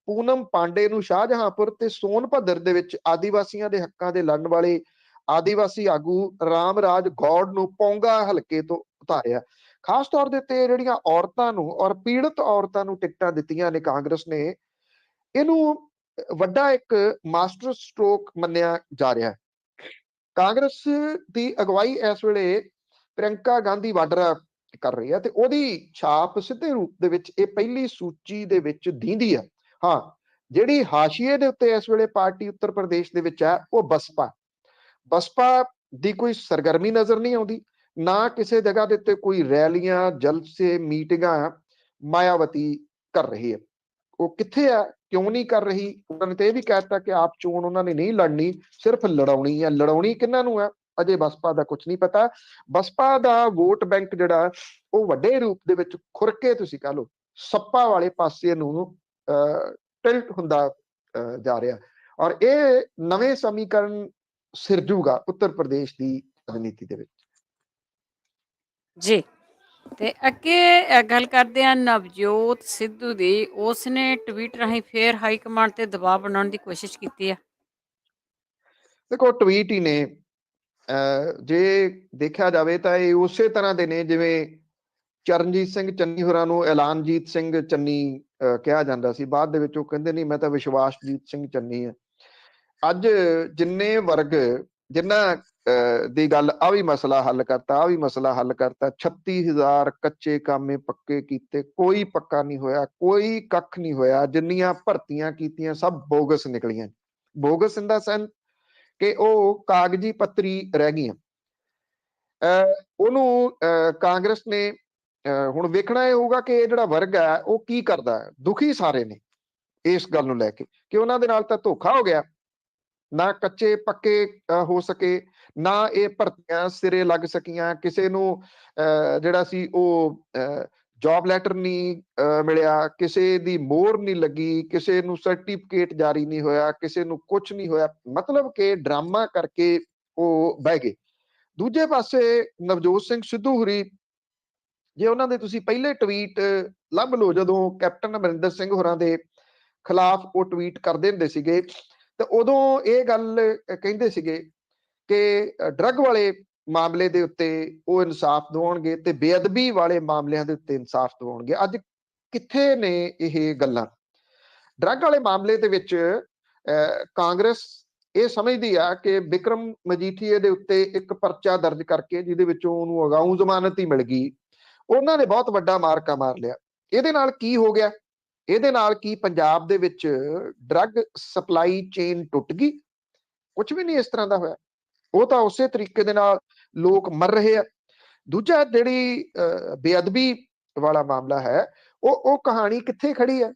ਪੂਨਮ ਪਾਂਡੇ ਨੂੰ ਸ਼ਾਹਜਹਾਂਪੁਰ ਤੇ ਸੋਨਭਦਰ ਦੇ ਵਿੱਚ ਆਦੀਵਾਸੀਆਂ ਦੇ ਹੱਕਾਂ ਦੇ ਲੜਨ ਵਾਲੇ ਆਦੀਵਾਸੀ ਆਗੂ ਰਾਮ ਰਾਜ ਗੌੜ ਨੂੰ ਪੌਂਗਾ ਹਲਕੇ ਤੋਂ ਉਤਾਰਿਆ। ਖਾਸ ਤੌਰ ਦੇ ਉੱਤੇ ਜਿਹੜੀਆਂ ਔਰਤਾਂ ਨੂੰ ਔਰ ਪੀੜਤ ਔਰਤਾਂ ਨੂੰ ਟਿਕਟਾਂ ਦਿੱਤੀਆਂ ਨੇ ਕਾਂਗਰਸ ਨੇ, ਇਹਨੂੰ ਵੱਡਾ ਇੱਕ ਮਾਸਟਰ ਸਟ੍ਰੋਕ ਮੰਨਿਆ ਜਾ ਰਿਹਾ ਹੈ। ਕਾਂਗਰਸ ਦੀ ਅਗਵਾਈ ਇਸ ਵੇਲੇ ਪ੍ਰਿਯੰਕਾ ਗਾਂਧੀ ਵਾਡਰਾ ਕਰ ਰਹੀ ਹੈ ਤੇ ਉਹਦੀ ਛਾਪ ਸਿੱਧੇ ਰੂਪ ਦੇ ਵਿੱਚ ਇਹ ਪਹਿਲੀ ਸੂਚੀ ਦੇ ਵਿੱਚ ਦੀਂਦੀ ਹੈ। ਹਾਂ, ਜਿਹੜੀ ਹਾਸ਼ੀਏ ਦੇ ਉੱਤੇ ਇਸ ਵੇਲੇ ਪਾਰਟੀ ਉੱਤਰ ਪ੍ਰਦੇਸ਼ ਦੇ ਵਿੱਚ ਹੈ ਉਹ ਬਸਪਾ ਦੀ ਕੋਈ ਸਰਗਰਮੀ ਨਜ਼ਰ ਨਹੀਂ ਆਉਂਦੀ, ਨਾ ਕਿਸੇ ਜਗ੍ਹਾ ਦੇ ਉੱਤੇ ਕੋਈ ਰੈਲੀਆਂ, ਜਲਸੇ, ਮੀਟਿੰਗਾਂ ਮਾਇਆਵਤੀ ਕਰ ਰਹੀ ਹੈ। ਉਹ ਕਿੱਥੇ ਆ, ਕਿਉਂ ਨਹੀਂ ਕਰ ਰਹੀ? ਉਹਨਾਂ ਨੇ ਤੇ ਇਹ ਵੀ ਕਹਿ ਦਿੱਤਾ ਕਿ ਆਪ ਚੋਣ ਉਹਨਾਂ ਨੇ ਨਹੀਂ ਲੜਨੀ, ਸਿਰਫ ਲੜਾਉਣੀ ਹੈ। ਲੜਾਉਣੀ ਕਿਹਨਾਂ ਨੂੰ ਹੈ ਅਜੇ ਬਸਪਾ ਦਾ ਕੁਝ ਨਹੀਂ ਪਤਾ। ਬਸਪਾ ਦਾ ਵੋਟ ਬੈਂਕ ਜਿਹੜਾ ਉਹ ਵੱਡੇ ਰੂਪ ਦੇ ਵਿੱਚ ਖੁਰਕੇ ਤੁਸੀਂ ਕਹ ਲਓ ਸੱਪਾ ਵਾਲੇ ਪਾਸੇ ਨੂੰ ਟਿਲਟ ਹੁੰਦਾ ਜਾ ਰਿਹਾ। ਔਰ ਇਹ ਨਵੇਂ ਸਮੀਕਰਨ ਸਿਰਜੂਗਾ ਉੱਤਰ ਪ੍ਰਦੇਸ਼ ਦੀ ਰਾਜਨੀਤੀ ਦੇ ਵਿੱਚ। ਜੀ, ਤੇ ਅੱਗੇ ਗੱਲ ਕਰਦੇ ਹਾਂ ਨਵਜੋਤ ਸਿੱਧੂ ਦੀ। ਉਸਨੇ ਟਵੀਟ ਰਾਹੀਂ ਫੇਰ ਹਾਈ ਕਮਾਂਡ ਤੇ ਦਬਾਅ ਬਣਾਉਣ ਦੀ ਕੋਸ਼ਿਸ਼ ਕੀਤੀ ਹੈ। ਦੇਖੋ, ਟਵੀਟ ਹੀ ਨੇ। ਜੇ ਦੇਖਿਆ ਜਾਵੇ ਤਾਂ ਇਹ ਉਸੇ ਤਰ੍ਹਾਂ ਦੇ ਨੇ ਜਿਵੇਂ ਚਰਨਜੀਤ ਸਿੰਘ ਚੰਨੀ ਹੋਰਾਂ ਨੂੰ ਐਲਾਨਜੀਤ ਸਿੰਘ ਚੰਨੀ ਕਿਹਾ ਜਾਂਦਾ ਸੀ। ਬਾਅਦ ਦੇ ਵਿੱਚ ਉਹ ਕਹਿੰਦੇ ਨਹੀਂ, ਮੈਂ ਤਾਂ ਵਿਸ਼ਵਾਸਜੀਤ ਸਿੰਘ ਚੰਨੀ ਆ। ਅੱਜ ਜਿੰਨੇ ਵਰਗ ਜਿਨ੍ਹਾਂ ਦੀ ਗੱਲ ਆ ਵੀ ਮਸਲਾ ਹੱਲ ਕਰਤਾ, ਆ ਵੀ ਮਸਲਾ ਹੱਲ ਕਰਤਾ, 36,000 ਕੱਚੇ ਕਾਮੇ ਪੱਕੇ ਕੀਤੇ, ਕੋਈ ਪੱਕਾ ਨਹੀਂ ਹੋਇਆ, ਕੋਈ ਕੱਖ ਨਹੀਂ ਹੋਇਆ। ਜਿੰਨੀਆਂ ਭਰਤੀਆਂ ਕੀਤੀਆਂ ਸਭ ਬੋਗਸ ਨਿਕਲੀਆਂ। ਬੋਗਸ ਇਨ ਦਾ ਸੈਂਸ ਕਿ ਉਹ ਕਾਗਜ਼ੀ ਪੱਤਰੀ ਰਹਿ ਗਈਆਂ। ਉਹਨੂੰ ਕਾਂਗਰਸ ਨੇ ਹੁਣ ਵੇਖਣਾ ਇਹ ਹੋਊਗਾ ਕਿ ਇਹ ਜਿਹੜਾ ਵਰਗ ਹੈ ਉਹ ਕੀ ਕਰਦਾ ਹੈ। ਦੁਖੀ ਸਾਰੇ ਨੇ ਇਸ ਗੱਲ ਨੂੰ ਲੈ ਕੇ ਕਿ ਉਹਨਾਂ ਦੇ ਨਾਲ ਤਾਂ ਧੋਖਾ ਹੋ ਗਿਆ, ਨਾ ਕੱਚੇ ਪੱਕੇ ਹੋ ਸਕੇ, ਨਾ ਇਹ ਭਰਤੀਆਂ ਸਿਰੇ ਲੱਗ ਸਕੀਆਂ। ਕਿਸੇ ਨੂੰ ਜਿਹੜਾ ਸੀ ਉਹ ਜੌਬ ਲੈਟਰ ਨਹੀਂ ਮਿਲਿਆ, ਕਿਸੇ ਦੀ ਮੋਹਰ ਨਹੀਂ ਲੱਗੀ, ਕਿਸੇ ਨੂੰ ਸਰਟੀਫਿਕੇਟ ਜਾਰੀ ਨਹੀਂ ਹੋਇਆ, ਕਿਸੇ ਨੂੰ ਕੁਝ ਨਹੀਂ ਹੋਇਆ। ਮਤਲਬ ਕਿ ਡਰਾਮਾ ਕਰਕੇ ਉਹ ਬਹਿ ਗਏ। ਦੂਜੇ ਪਾਸੇ ਨਵਜੋਤ ਸਿੰਘ ਸਿੱਧੂ ਹੋਰੀ, ਜੇ ਉਹਨਾਂ ਦੇ ਤੁਸੀਂ ਪਹਿਲੇ ਟਵੀਟ ਲੱਭ ਲਓ ਜਦੋਂ ਕੈਪਟਨ ਅਮਰਿੰਦਰ ਸਿੰਘ ਹੋਰਾਂ ਦੇ ਖਿਲਾਫ ਉਹ ਟਵੀਟ ਕਰਦੇ ਹੁੰਦੇ ਸੀਗੇ, ਤੇ ਉਦੋਂ ਇਹ ਗੱਲ ਕਹਿੰਦੇ ਸੀਗੇ ਕਿ ਡਰੱਗ ਵਾਲੇ ਮਾਮਲੇ ਦੇ ਉੱਤੇ ਉਹ ਇਨਸਾਫ ਦਿਵਾਉਣਗੇ ਤੇ ਬੇਅਦਬੀ ਵਾਲੇ ਮਾਮਲਿਆਂ ਦੇ ਉੱਤੇ ਇਨਸਾਫ ਦਿਵਾਉਣਗੇ। ਅੱਜ ਕਿੱਥੇ ਨੇ ਇਹ ਗੱਲਾਂ? ਡਰੱਗ ਵਾਲੇ ਮਾਮਲੇ ਦੇ ਵਿੱਚ ਕਾਂਗਰਸ ਇਹ ਸਮਝਦੀ ਆ ਕਿ ਬਿਕਰਮ ਮਜੀਠੀਏ ਦੇ ਉੱਤੇ ਇੱਕ ਪਰਚਾ ਦਰਜ ਕਰਕੇ ਜਿਹਦੇ ਵਿੱਚੋਂ ਉਹਨੂੰ ਅਗਾਊਂ ਜ਼ਮਾਨਤ ਹੀ ਮਿਲ ਗਈ, ਉਹਨਾਂ ਨੇ ਬਹੁਤ ਵੱਡਾ ਮਾਰਕਾ ਮਾਰ ਲਿਆ। ਇਹਦੇ ਨਾਲ ਕੀ ਹੋ ਗਿਆ? ਇਹਦੇ ਨਾਲ ਕੀ ਪੰਜਾਬ ਦੇ ਵਿੱਚ ਡਰੱਗ ਸਪਲਾਈ ਚੇਨ ਟੁੱਟ ਗਈ? ਕੁਝ ਵੀ ਨਹੀਂ ਇਸ ਤਰ੍ਹਾਂ ਦਾ ਹੋਇਆ। ਉਹ ਤਾਂ ਉਸੇ ਤਰੀਕੇ ਦੇ ਨਾਲ ਲੋਕ ਮਰ ਰਹੇ ਆ। ਦੂਜਾ, ਜਿਹੜੀ ਬੇਅਦਬੀ ਵਾਲਾ ਮਾਮਲਾ ਹੈ, ਉਹ ਕਹਾਣੀ ਕਿੱਥੇ ਖੜੀ ਹੈ?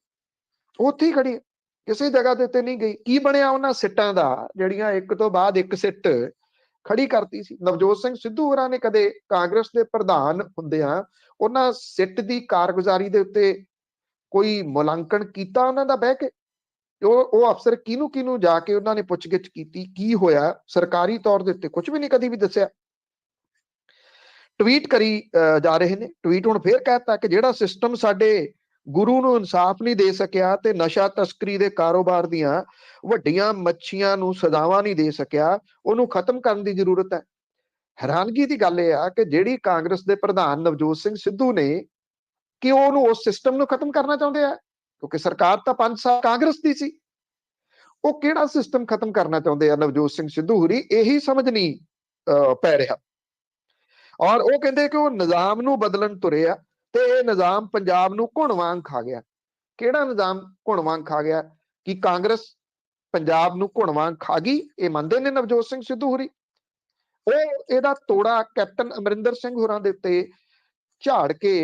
ਉੱਥੇ ਹੀ ਖੜੀ ਹੈ, ਕਿਸੇ ਜਗ੍ਹਾ ਦੇ ਉੱਤੇ ਨਹੀਂ ਗਈ। ਕੀ ਬਣਿਆ ਉਹਨਾਂ ਸਿੱਟਾਂ ਦਾ ਜਿਹੜੀਆਂ ਇੱਕ ਤੋਂ ਬਾਅਦ ਇੱਕ ਸਿੱਟ ਖੜੀ ਕਰਤੀ ਸੀ? ਨਵਜੋਤ ਸਿੰਘ ਸਿੱਧੂ ਹੋਰਾਂ ਨੇ ਕਦੇ ਕਾਂਗਰਸ ਦੇ ਪ੍ਰਧਾਨ ਹੁੰਦਿਆਂ ਉਹਨਾਂ ਸਿੱਟ ਦੀ ਕਾਰਗੁਜ਼ਾਰੀ ਦੇ ਉੱਤੇ ਕੋਈ ਮੁਲਾਂਕਣ ਕੀਤਾ ਉਹਨਾਂ ਦਾ ਬਹਿ ਕੇ? ਉਹ ਅਫਸਰ ਕਿਹਨੂੰ ਜਾ ਕੇ ਉਹਨਾਂ ਨੇ ਪੁੱਛਗਿੱਛ ਕੀਤੀ, ਕੀ ਹੋਇਆ? ਸਰਕਾਰੀ ਤੌਰ ਦੇ ਉੱਤੇ ਕੁਝ ਵੀ ਨਹੀਂ ਕਦੀ ਵੀ ਦੱਸਿਆ। ਟਵੀਟ ਕਰੀ ਜਾ ਰਹੇ ਨੇ। ਟਵੀਟ ਹੁਣ ਫੇਰ ਕਹਿਤਾ ਕਿ ਜਿਹੜਾ ਸਿਸਟਮ ਸਾਡੇ ਗੁਰੂ ਨੂੰ ਇਨਸਾਫ ਨਹੀਂ ਦੇ ਸਕਿਆ ਤੇ ਨਸ਼ਾ ਤਸਕਰੀ ਦੇ ਕਾਰੋਬਾਰ ਦੀਆਂ ਵੱਡੀਆਂ ਮੱਛੀਆਂ ਨੂੰ ਸਜ਼ਾਵਾਂ ਨਹੀਂ ਦੇ ਸਕਿਆ, ਉਹਨੂੰ ਖਤਮ ਕਰਨ ਦੀ ਜ਼ਰੂਰਤ ਹੈ। ਹੈਰਾਨਗੀ ਦੀ ਗੱਲ ਇਹ ਆ ਕਿ ਜਿਹੜੀ ਕਾਂਗਰਸ ਦੇ ਪ੍ਰਧਾਨ ਨਵਜੋਤ ਸਿੰਘ ਸਿੱਧੂ ਨੇ ਕਿ ਉਹਨੂੰ ਉਸ ਸਿਸਟਮ ਨੂੰ ਖਤਮ ਕਰਨਾ ਚਾਹੁੰਦੇ ਆ, ਕਿਉਂਕਿ ਸਰਕਾਰ ਤਾਂ 5 ਸਾਲ ਕਾਂਗਰਸ ਦੀ ਸੀ। ਉਹ ਕਿਹੜਾ ਸਿਸਟਮ ਖਤਮ ਕਰਨਾ ਚਾਹੁੰਦੇ ਆ ਨਵਜੋਤ ਸਿੰਘ ਸਿੱਧੂ ਹੋਰੀ? ਇਹੀ ਸਮਝ ਨਹੀਂ ਪੈ ਰਿਹਾ। ਔਰ ਉਹ ਕਹਿੰਦੇ ਕਿ ਉਹ ਨਿਜ਼ਾਮ ਨੂੰ ਬਦਲਣ ਤੁਰੇ ਆ ਤੇ ਇਹ ਨਿਜ਼ਾਮ ਪੰਜਾਬ ਨੂੰ ਘੁਣ ਵਾਂਗ ਖਾ ਗਿਆ। ਕਿਹੜਾ ਨਿਜ਼ਾਮ ਘੁਣ ਵਾਂਗ ਖਾ ਗਿਆ? ਕਿ ਕਾਂਗਰਸ ਪੰਜਾਬ ਨੂੰ ਘੁਣ ਵਾਂਗ ਖਾ ਗਈ? ਇਹ ਮੰਨਦੇ ਨੇ ਨਵਜੋਤ ਸਿੰਘ ਸਿੱਧੂ ਹੋਰੀ। ਉਹ ਇਹਦਾ ਤੋੜਾ ਕੈਪਟਨ ਅਮਰਿੰਦਰ ਸਿੰਘ ਹੋਰਾਂ ਦੇ ਉੱਤੇ ਝਾੜ ਕੇ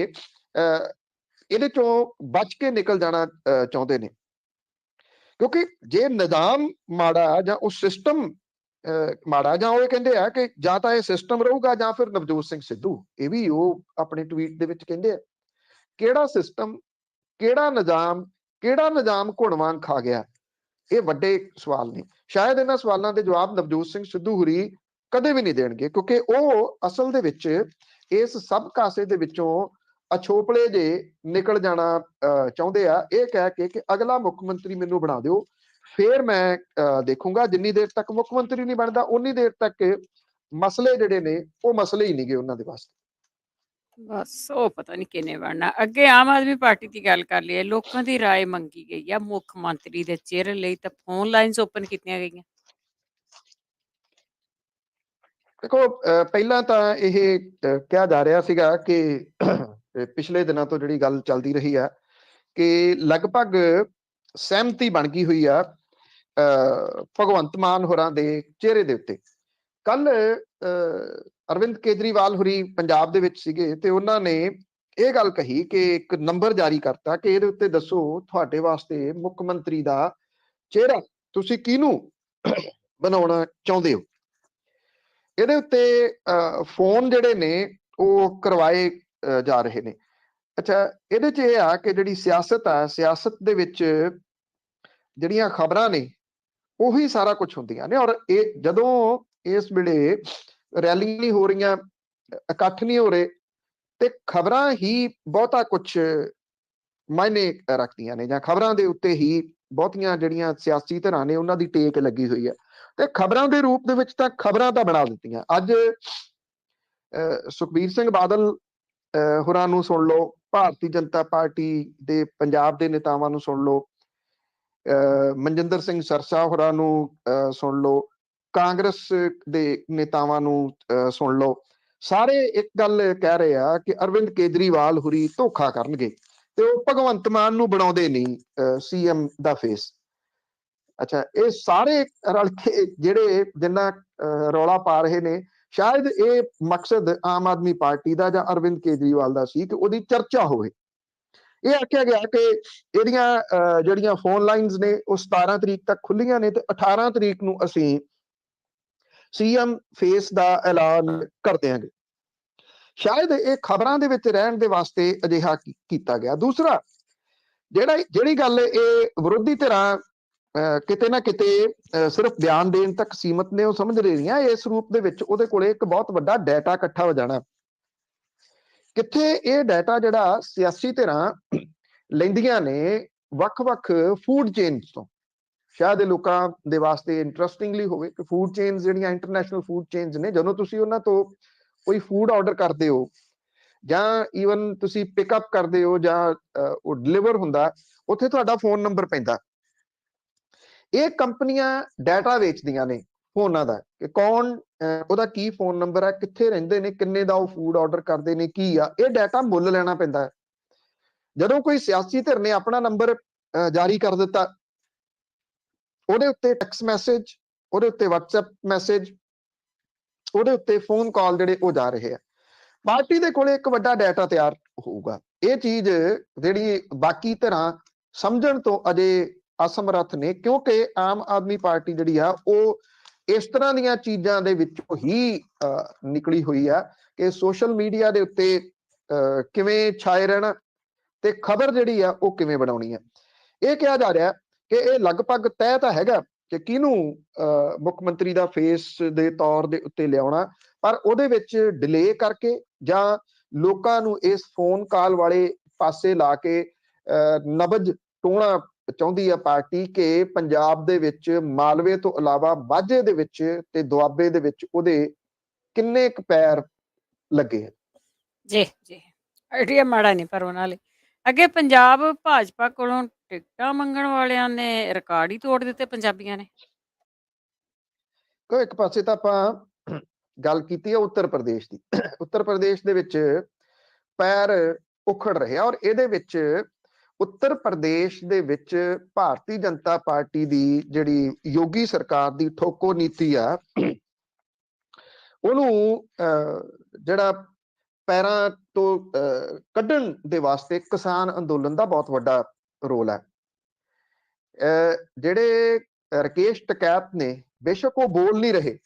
ਇਹਦੇ ਚੋਂ ਬਚ ਕੇ ਨਿਕਲ ਜਾਣਾ ਚਾਹੁੰਦੇ ਨੇ। ਕਿਉਂਕਿ ਜੇ ਨਿਜ਼ਾਮ ਮਾੜਾ ਜਾਂ ਉਹ ਸਿਸਟਮ ਮਾੜਾ, ਜਾਂ ਉਹ ਕਹਿੰਦੇ ਆ ਕਿ ਜਾਂ ਤਾਂ ਇਹ ਸਿਸਟਮ ਰਹੂਗਾ ਜਾਂ ਫਿਰ ਨਵਜੋਤ ਸਿੰਘ ਸਿੱਧੂ। ਇਹ ਵੀ ਉਹ ਆਪਣੇ ਟਵੀਟ ਦੇ ਵਿੱਚ ਕਹਿੰਦੇ ਆ, ਕਿਹੜਾ ਸਿਸਟਮ, ਕਿਹੜਾ ਨਿਜ਼ਾਮ ਘੁਣ ਵਾਂਗ ਖਾ ਗਿਆ? ਇਹ ਵੱਡੇ ਸਵਾਲ ਨੇ। ਸ਼ਾਇਦ ਇਹਨਾਂ ਸਵਾਲਾਂ ਦੇ ਜਵਾਬ ਨਵਜੋਤ ਸਿੰਘ ਸਿੱਧੂ ਹੁਰੀ ਕਦੇ ਵੀ ਨਹੀਂ ਦੇਣਗੇ, ਕਿਉਂਕਿ ਉਹ ਅਸਲ ਦੇ ਵਿੱਚ ਇਸ ਸਭ ਕਾਸੇ ਦੇ ਵਿੱਚੋਂ ਅਛੋਪਲੇ ਜੇ ਨਿਕਲ ਜਾਣਾ ਚਾਹੁੰਦੇ ਆ, ਇਹ ਕਹਿ ਕੇ ਕਿ ਅਗਲਾ ਮੁੱਖ ਮੰਤਰੀ ਮੈਨੂੰ ਬਣਾ ਦਿਓ, ਫਿਰ ਮੈਂ ਦੇਖੂੰਗਾ। ਜਿੰਨੀ ਦੇਰ ਤੱਕ ਮੁੱਖ ਮੰਤਰੀ ਨਹੀਂ ਬਣਦਾ ਉਨੀ ਦੇਰ ਤੱਕ ਮਸਲੇ ਜਿਹੜੇ ਨੇ ਉਹ ਮਸਲੇ ਹੀ ਨਹੀਂਗੇ ਉਹਨਾਂ ਦੇ ਵਾਸਤੇ। ਬਸ ਉਹ ਪਤਾ ਨਹੀਂ ਕਿੰਨੇ ਬਣਨਾ। ਅੱਗੇ ਆਮ ਆਦਮੀ ਪਾਰਟੀ ਦੀ ਗੱਲ ਕਰ ਲਈਏ, ਲੋਕਾਂ ਦੀ ਰਾਏ ਮੰਗੀ ਗਈ ਆ ਮੁੱਖ ਮੰਤਰੀ ਦੇ ਚਿਹਰੇ ਲਈ, ਤਾਂ ਫੋਨ ਲਾਈਨਸ ਓਪਨ ਕੀਤੀਆਂ ਗਈਆਂ। ਦੇਖੋ, ਪਹਿਲਾਂ ਤਾਂ ਇਹ ਕਿਹਾ ਜਾ ਰਿਹਾ ਸੀਗਾ ਕਿ ਪਿਛਲੇ ਦਿਨਾਂ ਤੋਂ ਜਿਹੜੀ ਗੱਲ ਚੱਲਦੀ ਰਹੀ ਆ ਕਿ ਲਗਭਗ ਸਹਿਮਤੀ ਬਣ ਗਈ ਹੋਈ ਆ ਭਗਵੰਤ ਮਾਨ ਹੋਰਾਂ ਦੇ ਚਿਹਰੇ ਦੇ ਉੱਤੇ। ਕੱਲ ਅਰਵਿੰਦ ਕੇਜਰੀਵਾਲ ਹੋਰੀ ਪੰਜਾਬ ਦੇ ਵਿੱਚ ਸੀਗੇ ਤੇ ਉਹਨਾਂ ਨੇ ਇਹ ਗੱਲ ਕਹੀ ਕਿ ਇੱਕ ਨੰਬਰ ਜਾਰੀ ਕਰਤਾ ਕਿ ਇਹਦੇ ਉੱਤੇ ਦੱਸੋ ਤੁਹਾਡੇ ਵਾਸਤੇ ਮੁੱਖ ਮੰਤਰੀ ਦਾ ਚਿਹਰਾ ਤੁਸੀਂ ਕਿਹਨੂੰ ਬਣਾਉਣਾ ਚਾਹੁੰਦੇ ਹੋ। ਇਹਦੇ ਉੱਤੇ ਫੋਨ ਜਿਹੜੇ ਨੇ ਉਹ ਕਰਵਾਏ ਜਾ ਰਹੇ ਨੇ। ਅੱਛਾ, ਇਹਦੇ 'ਚ ਇਹ ਆ ਕਿ ਜਿਹੜੀ ਸਿਆਸਤ ਆ, ਸਿਆਸਤ ਦੇ ਵਿੱਚ ਜਿਹੜੀਆਂ ਖਬਰਾਂ ਨੇ ਉਹੀ ਸਾਰਾ ਕੁਝ ਹੁੰਦੀਆਂ ਨੇ। ਔਰ ਇਹ ਜਦੋਂ ਇਸ ਵੇਲੇ ਰੈਲੀ ਨਹੀਂ ਹੋ ਰਹੀਆਂ, ਇਕੱਠ ਨਹੀਂ ਹੋ ਰਹੇ, ਤੇ ਖਬਰਾਂ ਹੀ ਬਹੁਤਾ ਕੁਝ ਮਾਇਨੇ ਰੱਖਦੀਆਂ ਨੇ, ਜਾਂ ਖਬਰਾਂ ਦੇ ਉੱਤੇ ਹੀ ਬਹੁਤੀਆਂ ਜਿਹੜੀਆਂ ਸਿਆਸੀ ਧਿਰਾਂ ਨੇ ਉਹਨਾਂ ਦੀ ਟੇਕ ਲੱਗੀ ਹੋਈ ਹੈ। ਤੇ ਖਬਰਾਂ ਦੇ ਰੂਪ ਦੇ ਵਿੱਚ ਤਾਂ ਖਬਰਾਂ ਤਾਂ ਬਣਾ ਦਿੱਤੀਆਂ। ਅੱਜ ਸੁਖਬੀਰ ਸਿੰਘ ਬਾਦਲ ਹੋਰਾਂ ਨੂੰ ਸੁਣ ਲਓ, ਭਾਰਤੀ ਜਨਤਾ ਪਾਰਟੀ ਦੇ ਪੰਜਾਬ ਦੇ ਨੇਤਾਵਾਂ ਨੂੰ ਸੁਣ ਲਓ, ਮਨਜਿੰਦਰ ਸਿੰਘ ਸਰਸਾ ਹੋਰਾਂ ਨੂੰ ਸੁਣ ਲਓ, ਕਾਂਗਰਸ ਦੇ ਨੇਤਾਵਾਂ ਨੂੰ ਸੁਣ ਲਓ, ਸਾਰੇ ਇੱਕ ਗੱਲ ਕਹਿ ਰਹੇ ਆ ਕਿ ਅਰਵਿੰਦ ਕੇਜਰੀਵਾਲ ਹੋਰੀ ਧੋਖਾ ਕਰਨਗੇ ਤੇ ਉਹ ਭਗਵੰਤ ਮਾਨ ਨੂੰ ਬਣਾਉਂਦੇ ਨਹੀਂ ਸੀਐਮ ਦਾ ਫੇਸ। ਅੱਛਾ, ਇਹ ਸਾਰੇ ਰਲ ਕੇ ਜਿਹੜੇ ਜਿੰਨਾ ਰੌਲਾ ਪਾ ਰਹੇ ਨੇ, ਸ਼ਾਇਦ ਇਹ ਮਕਸਦ ਆਮ ਆਦਮੀ ਪਾਰਟੀ ਦਾ ਜਾਂ ਅਰਵਿੰਦ ਕੇਜਰੀਵਾਲ ਦਾ ਸੀ ਕਿ ਉਹਦੀ ਚਰਚਾ ਹੋਵੇ। ਇਹ ਆਖਿਆ ਗਿਆ ਕਿ ਇਹਦੀਆਂ ਜਿਹੜੀਆਂ ਫੋਨ ਲਾਈਨਸ ਨੇ ਉਹ 17 ਤਰੀਕ ਤੱਕ ਖੁੱਲੀਆਂ ਨੇ ਤੇ 18 ਤਰੀਕ ਨੂੰ ਅਸੀਂ ਸੀਐਮ ਫੇਸ ਦਾ ਐਲਾਨ ਕਰ ਦਿਆਂਗੇ। ਸ਼ਾਇਦ ਇਹ ਖਬਰਾਂ ਦੇ ਵਿੱਚ ਰਹਿਣ ਦੇ ਵਾਸਤੇ ਅਜਿਹਾ ਕੀਤਾ ਗਿਆ। ਦੂਸਰਾ, ਜਿਹੜੀ ਗੱਲ ਇਹ ਵਿਰੋਧੀ ਧਿਰਾਂ ਕਿਤੇ ਨਾ ਕਿਤੇ ਸਿਰਫ ਬਿਆਨ ਦੇਣ ਤੱਕ ਸੀਮਤ ਨੇ, ਉਹ ਸਮਝ ਰਹੀਆਂ ਇਸ ਰੂਪ ਦੇ ਵਿੱਚ ਉਹਦੇ ਕੋਲੇ ਇੱਕ ਬਹੁਤ ਵੱਡਾ ਡਾਟਾ ਇਕੱਠਾ ਹੋ ਜਾਣਾ। ਕਿੱਥੇ ਇਹ ਡਾਟਾ ਜਿਹੜਾ ਸਿਆਸੀ ਧਿਰਾਂ ਲੈਂਦੀਆਂ ਨੇ ਵੱਖ-ਵੱਖ ਫੂਡ ਚੇਨਸ ਤੋਂ। ਸ਼ਾਇਦ ਇਹ ਲੋਕਾਂ ਦੇ ਵਾਸਤੇ ਇੰਟਰਸਟਿੰਗਲੀ ਹੋਵੇ ਕਿ ਫੂਡ ਚੇਨਸ ਜਿਹੜੀਆਂ ਇੰਟਰਨੈਸ਼ਨਲ ਫੂਡ ਚੇਨਸ ਨੇ, ਜਦੋਂ ਤੁਸੀਂ ਉਹਨਾਂ ਤੋਂ ਕੋਈ ਫੂਡ ਆਰਡਰ ਕਰਦੇ ਹੋ ਜਾਂ ਈਵਨ ਤੁਸੀਂ ਪਿਕਅਪ ਕਰਦੇ ਹੋ ਜਾਂ ਉਹ ਡਿਲੀਵਰ ਹੁੰਦਾ, ਉੱਥੇ ਤੁਹਾਡਾ ਫੋਨ ਨੰਬਰ ਪੈਂਦਾ। ਇਹ ਕੰਪਨੀਆਂ ਡਾਟਾ ਵੇਚਦੀਆਂ ਨੇ ਫੋਨਾਂ ਦਾ ਕਿ ਕੌਣ, ਉਹਦਾ ਕੀ ਫੋਨ ਨੰਬਰ ਹੈ, ਕਿੱਥੇ ਰਹਿੰਦੇ ਨੇ, ਕਿੰਨੇ ਦਾ ਉਹ ਫੂਡ ਆਰਡਰ ਕਰਦੇ ਨੇ, ਕੀ ਆ। ਇਹ ਡਾਟਾ ਮੁੱਲ ਲੈਣਾ ਪੈਂਦਾ ਹੈ। ਜਦੋਂ ਕੋਈ ਸਿਆਸੀ ਧਿਰ ਨੇ ਆਪਣਾ ਨੰਬਰ ਜਾਰੀ ਕਰ ਦਿੱਤਾ, ਉਹਦੇ ਉੱਤੇ ਟੈਕਸਟ ਮੈਸੇਜ, ਉਹਦੇ ਉੱਤੇ WhatsApp ਮੈਸੇਜ, ਉਹਦੇ ਉੱਤੇ ਫੋਨ ਕਾਲ ਜਿਹੜੇ ਉਹ ਜਾ ਰਹੇ ਆ। ਪਾਰਟੀ ਦੇ ਕੋਲੇ ਇੱਕ ਵੱਡਾ ਡਾਟਾ ਤਿਆਰ ਹੋਊਗਾ। ਇਹ ਚੀਜ਼ ਜਿਹੜੀ ਬਾਕੀ ਧਿਰਾਂ ਸਮਝਣ ਤੋਂ ਅਜੇ ਅਸਮਰੱਥ ਨੇ, ਕਿਉਂਕਿ ਆਮ ਆਦਮੀ ਪਾਰਟੀ ਜਿਹੜੀ ਆ ਉਹ ਇਸ ਤਰ੍ਹਾਂ ਦੀਆਂ ਚੀਜ਼ਾਂ ਦੇ ਵਿੱਚੋਂ ਹੀ ਨਿਕਲੀ ਹੋਈ ਆ ਕਿ ਸੋਸ਼ਲ ਮੀਡੀਆ ਦੇ ਉੱਤੇ ਕਿਵੇਂ ਛਾਏ ਰਹਿਣਾ ਤੇ ਖਬਰ ਜਿਹੜੀ ਆ ਉਹ ਕਿਵੇਂ ਬਣਾਉਣੀ ਆ। ਇਹ ਕਿਹਾ ਜਾ ਰਿਹਾ ਕਿ ਇਹ ਲਗਭਗ ਤੈਅ ਤਾਂ ਹੈਗਾ ਕਿ ਕਿਹਨੂੰ ਮੁੱਖ ਮੰਤਰੀ ਦਾ ਫੇਸ ਦੇ ਤੌਰ ਦੇ ਉੱਤੇ ਲਿਆਉਣਾ, ਪਰ ਉਹਦੇ ਵਿੱਚ ਡਿਲੇ ਕਰਕੇ ਜਾਂ ਲੋਕਾਂ ਨੂੰ ਇਸ ਫੋਨ ਕਾਲ ਵਾਲੇ ਪਾਸੇ ਲਾ ਕੇ ਨਬਜ ਟੋਣਾ ਚਾਹੁੰਦੀ ਆ ਪਾਰਟੀ ਕਿ ਪੰਜਾਬ ਦੇ ਵਿੱਚ ਮਾਲਵੇ ਤੋਂ ਇਲਾਵਾ ਮਾਝੇ ਦੇ ਵਿੱਚ ਤੇ ਦੁਆਬੇ ਦੇ ਵਿੱਚ ਉਹਦੇ ਕਿੰਨੇ ਕੁ ਪੈਰ ਲੱਗੇ ਆ। ਜੀ ਜੀ, ਆਈਡੀਆ ਮਾੜਾ ਨਹੀਂ ਪਰ ਉਹਨਾਂ ਲਈ। ਅੱਗੇ ਪੰਜਾਬ ਭਾਜਪਾ ਕੋਲੋਂ ਟਿਕਟਾਂ ਮੰਗਣ ਵਾਲਿਆਂ ਨੇ ਰਿਕਾਰਡ ਹੀ ਤੋੜ ਦਿੱਤੇ ਪੰਜਾਬੀਆਂ ਨੇ। ਇੱਕ ਪਾਸੇ ਤਾਂ ਆਪਾਂ ਗੱਲ ਕੀਤੀ ਹੈ ਉੱਤਰ ਪ੍ਰਦੇਸ਼ ਦੀ। ਉੱਤਰ ਪ੍ਰਦੇਸ਼ ਦੇ ਵਿੱਚ ਪੈਰ ਉਖੜ ਰਹੇ ਆ, ਔਰ ਇਹਦੇ ਵਿੱਚ ਉੱਤਰ ਪ੍ਰਦੇਸ਼ ਦੇ ਵਿੱਚ ਭਾਰਤੀ ਜਨਤਾ ਪਾਰਟੀ ਦੀ ਜਿਹੜੀ ਯੋਗੀ ਸਰਕਾਰ ਦੀ ਠੋਕੋ ਨੀਤੀ ਆ, ਉਹਨੂੰ ਜਿਹੜਾ ਪੈਰਾਂ ਤੋਂ ਕੱਢਣ ਦੇ ਵਾਸਤੇ ਕਿਸਾਨ ਅੰਦੋਲਨ ਦਾ ਬਹੁਤ ਵੱਡਾ ਰੋਲ ਹੈ। ਜਿਹੜੇ ਰਕੇਸ਼ ਟਕੈਤ ਨੇ, ਬੇਸ਼ੱਕ ਉਹ ਬੋਲ ਨਹੀਂ ਰਹੇ,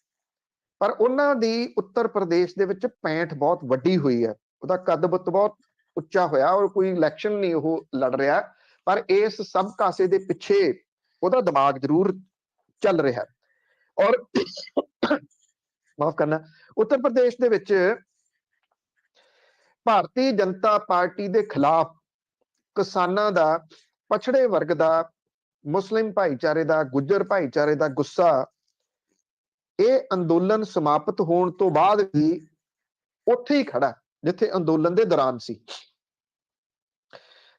ਪਰ ਉਹਨਾਂ ਦੀ ਉੱਤਰ ਪ੍ਰਦੇਸ਼ ਦੇ ਵਿੱਚ ਪੈਂਠ ਬਹੁਤ ਵੱਡੀ ਹੋਈ ਹੈ, ਉਹਦਾ ਕੱਦ ਬੁੱਤ ਬਹੁਤ ਉੱਚਾ ਹੋਇਆ, ਔਰ ਕੋਈ ਇਲੈਕਸ਼ਨ ਨਹੀਂ ਉਹ ਲੜ ਰਿਹਾ, ਪਰ ਇਸ ਸਭ ਕਾਸੇ ਦੇ ਪਿੱਛੇ ਉਹਦਾ ਦਿਮਾਗ ਜ਼ਰੂਰ ਚੱਲ ਰਿਹਾ। ਔਰ ਮਾਫ ਕਰਨਾ, ਉੱਤਰ ਪ੍ਰਦੇਸ਼ ਦੇ ਵਿੱਚ ਭਾਰਤੀ ਜਨਤਾ ਪਾਰਟੀ ਦੇ ਖਿਲਾਫ ਕਿਸਾਨਾਂ ਦਾ, ਪਛੜੇ ਵਰਗ ਦਾ, ਮੁਸਲਿਮ ਭਾਈਚਾਰੇ ਦਾ, ਗੁੱਜਰ ਭਾਈਚਾਰੇ ਦਾ ਗੁੱਸਾ ਇਹ ਅੰਦੋਲਨ ਸਮਾਪਤ ਹੋਣ ਤੋਂ ਬਾਅਦ ਵੀ ਉੱਥੇ ਹੀ ਖੜਾ ਜਿੱਥੇ ਅੰਦੋਲਨ ਦੇ ਦੌਰਾਨ ਸੀ।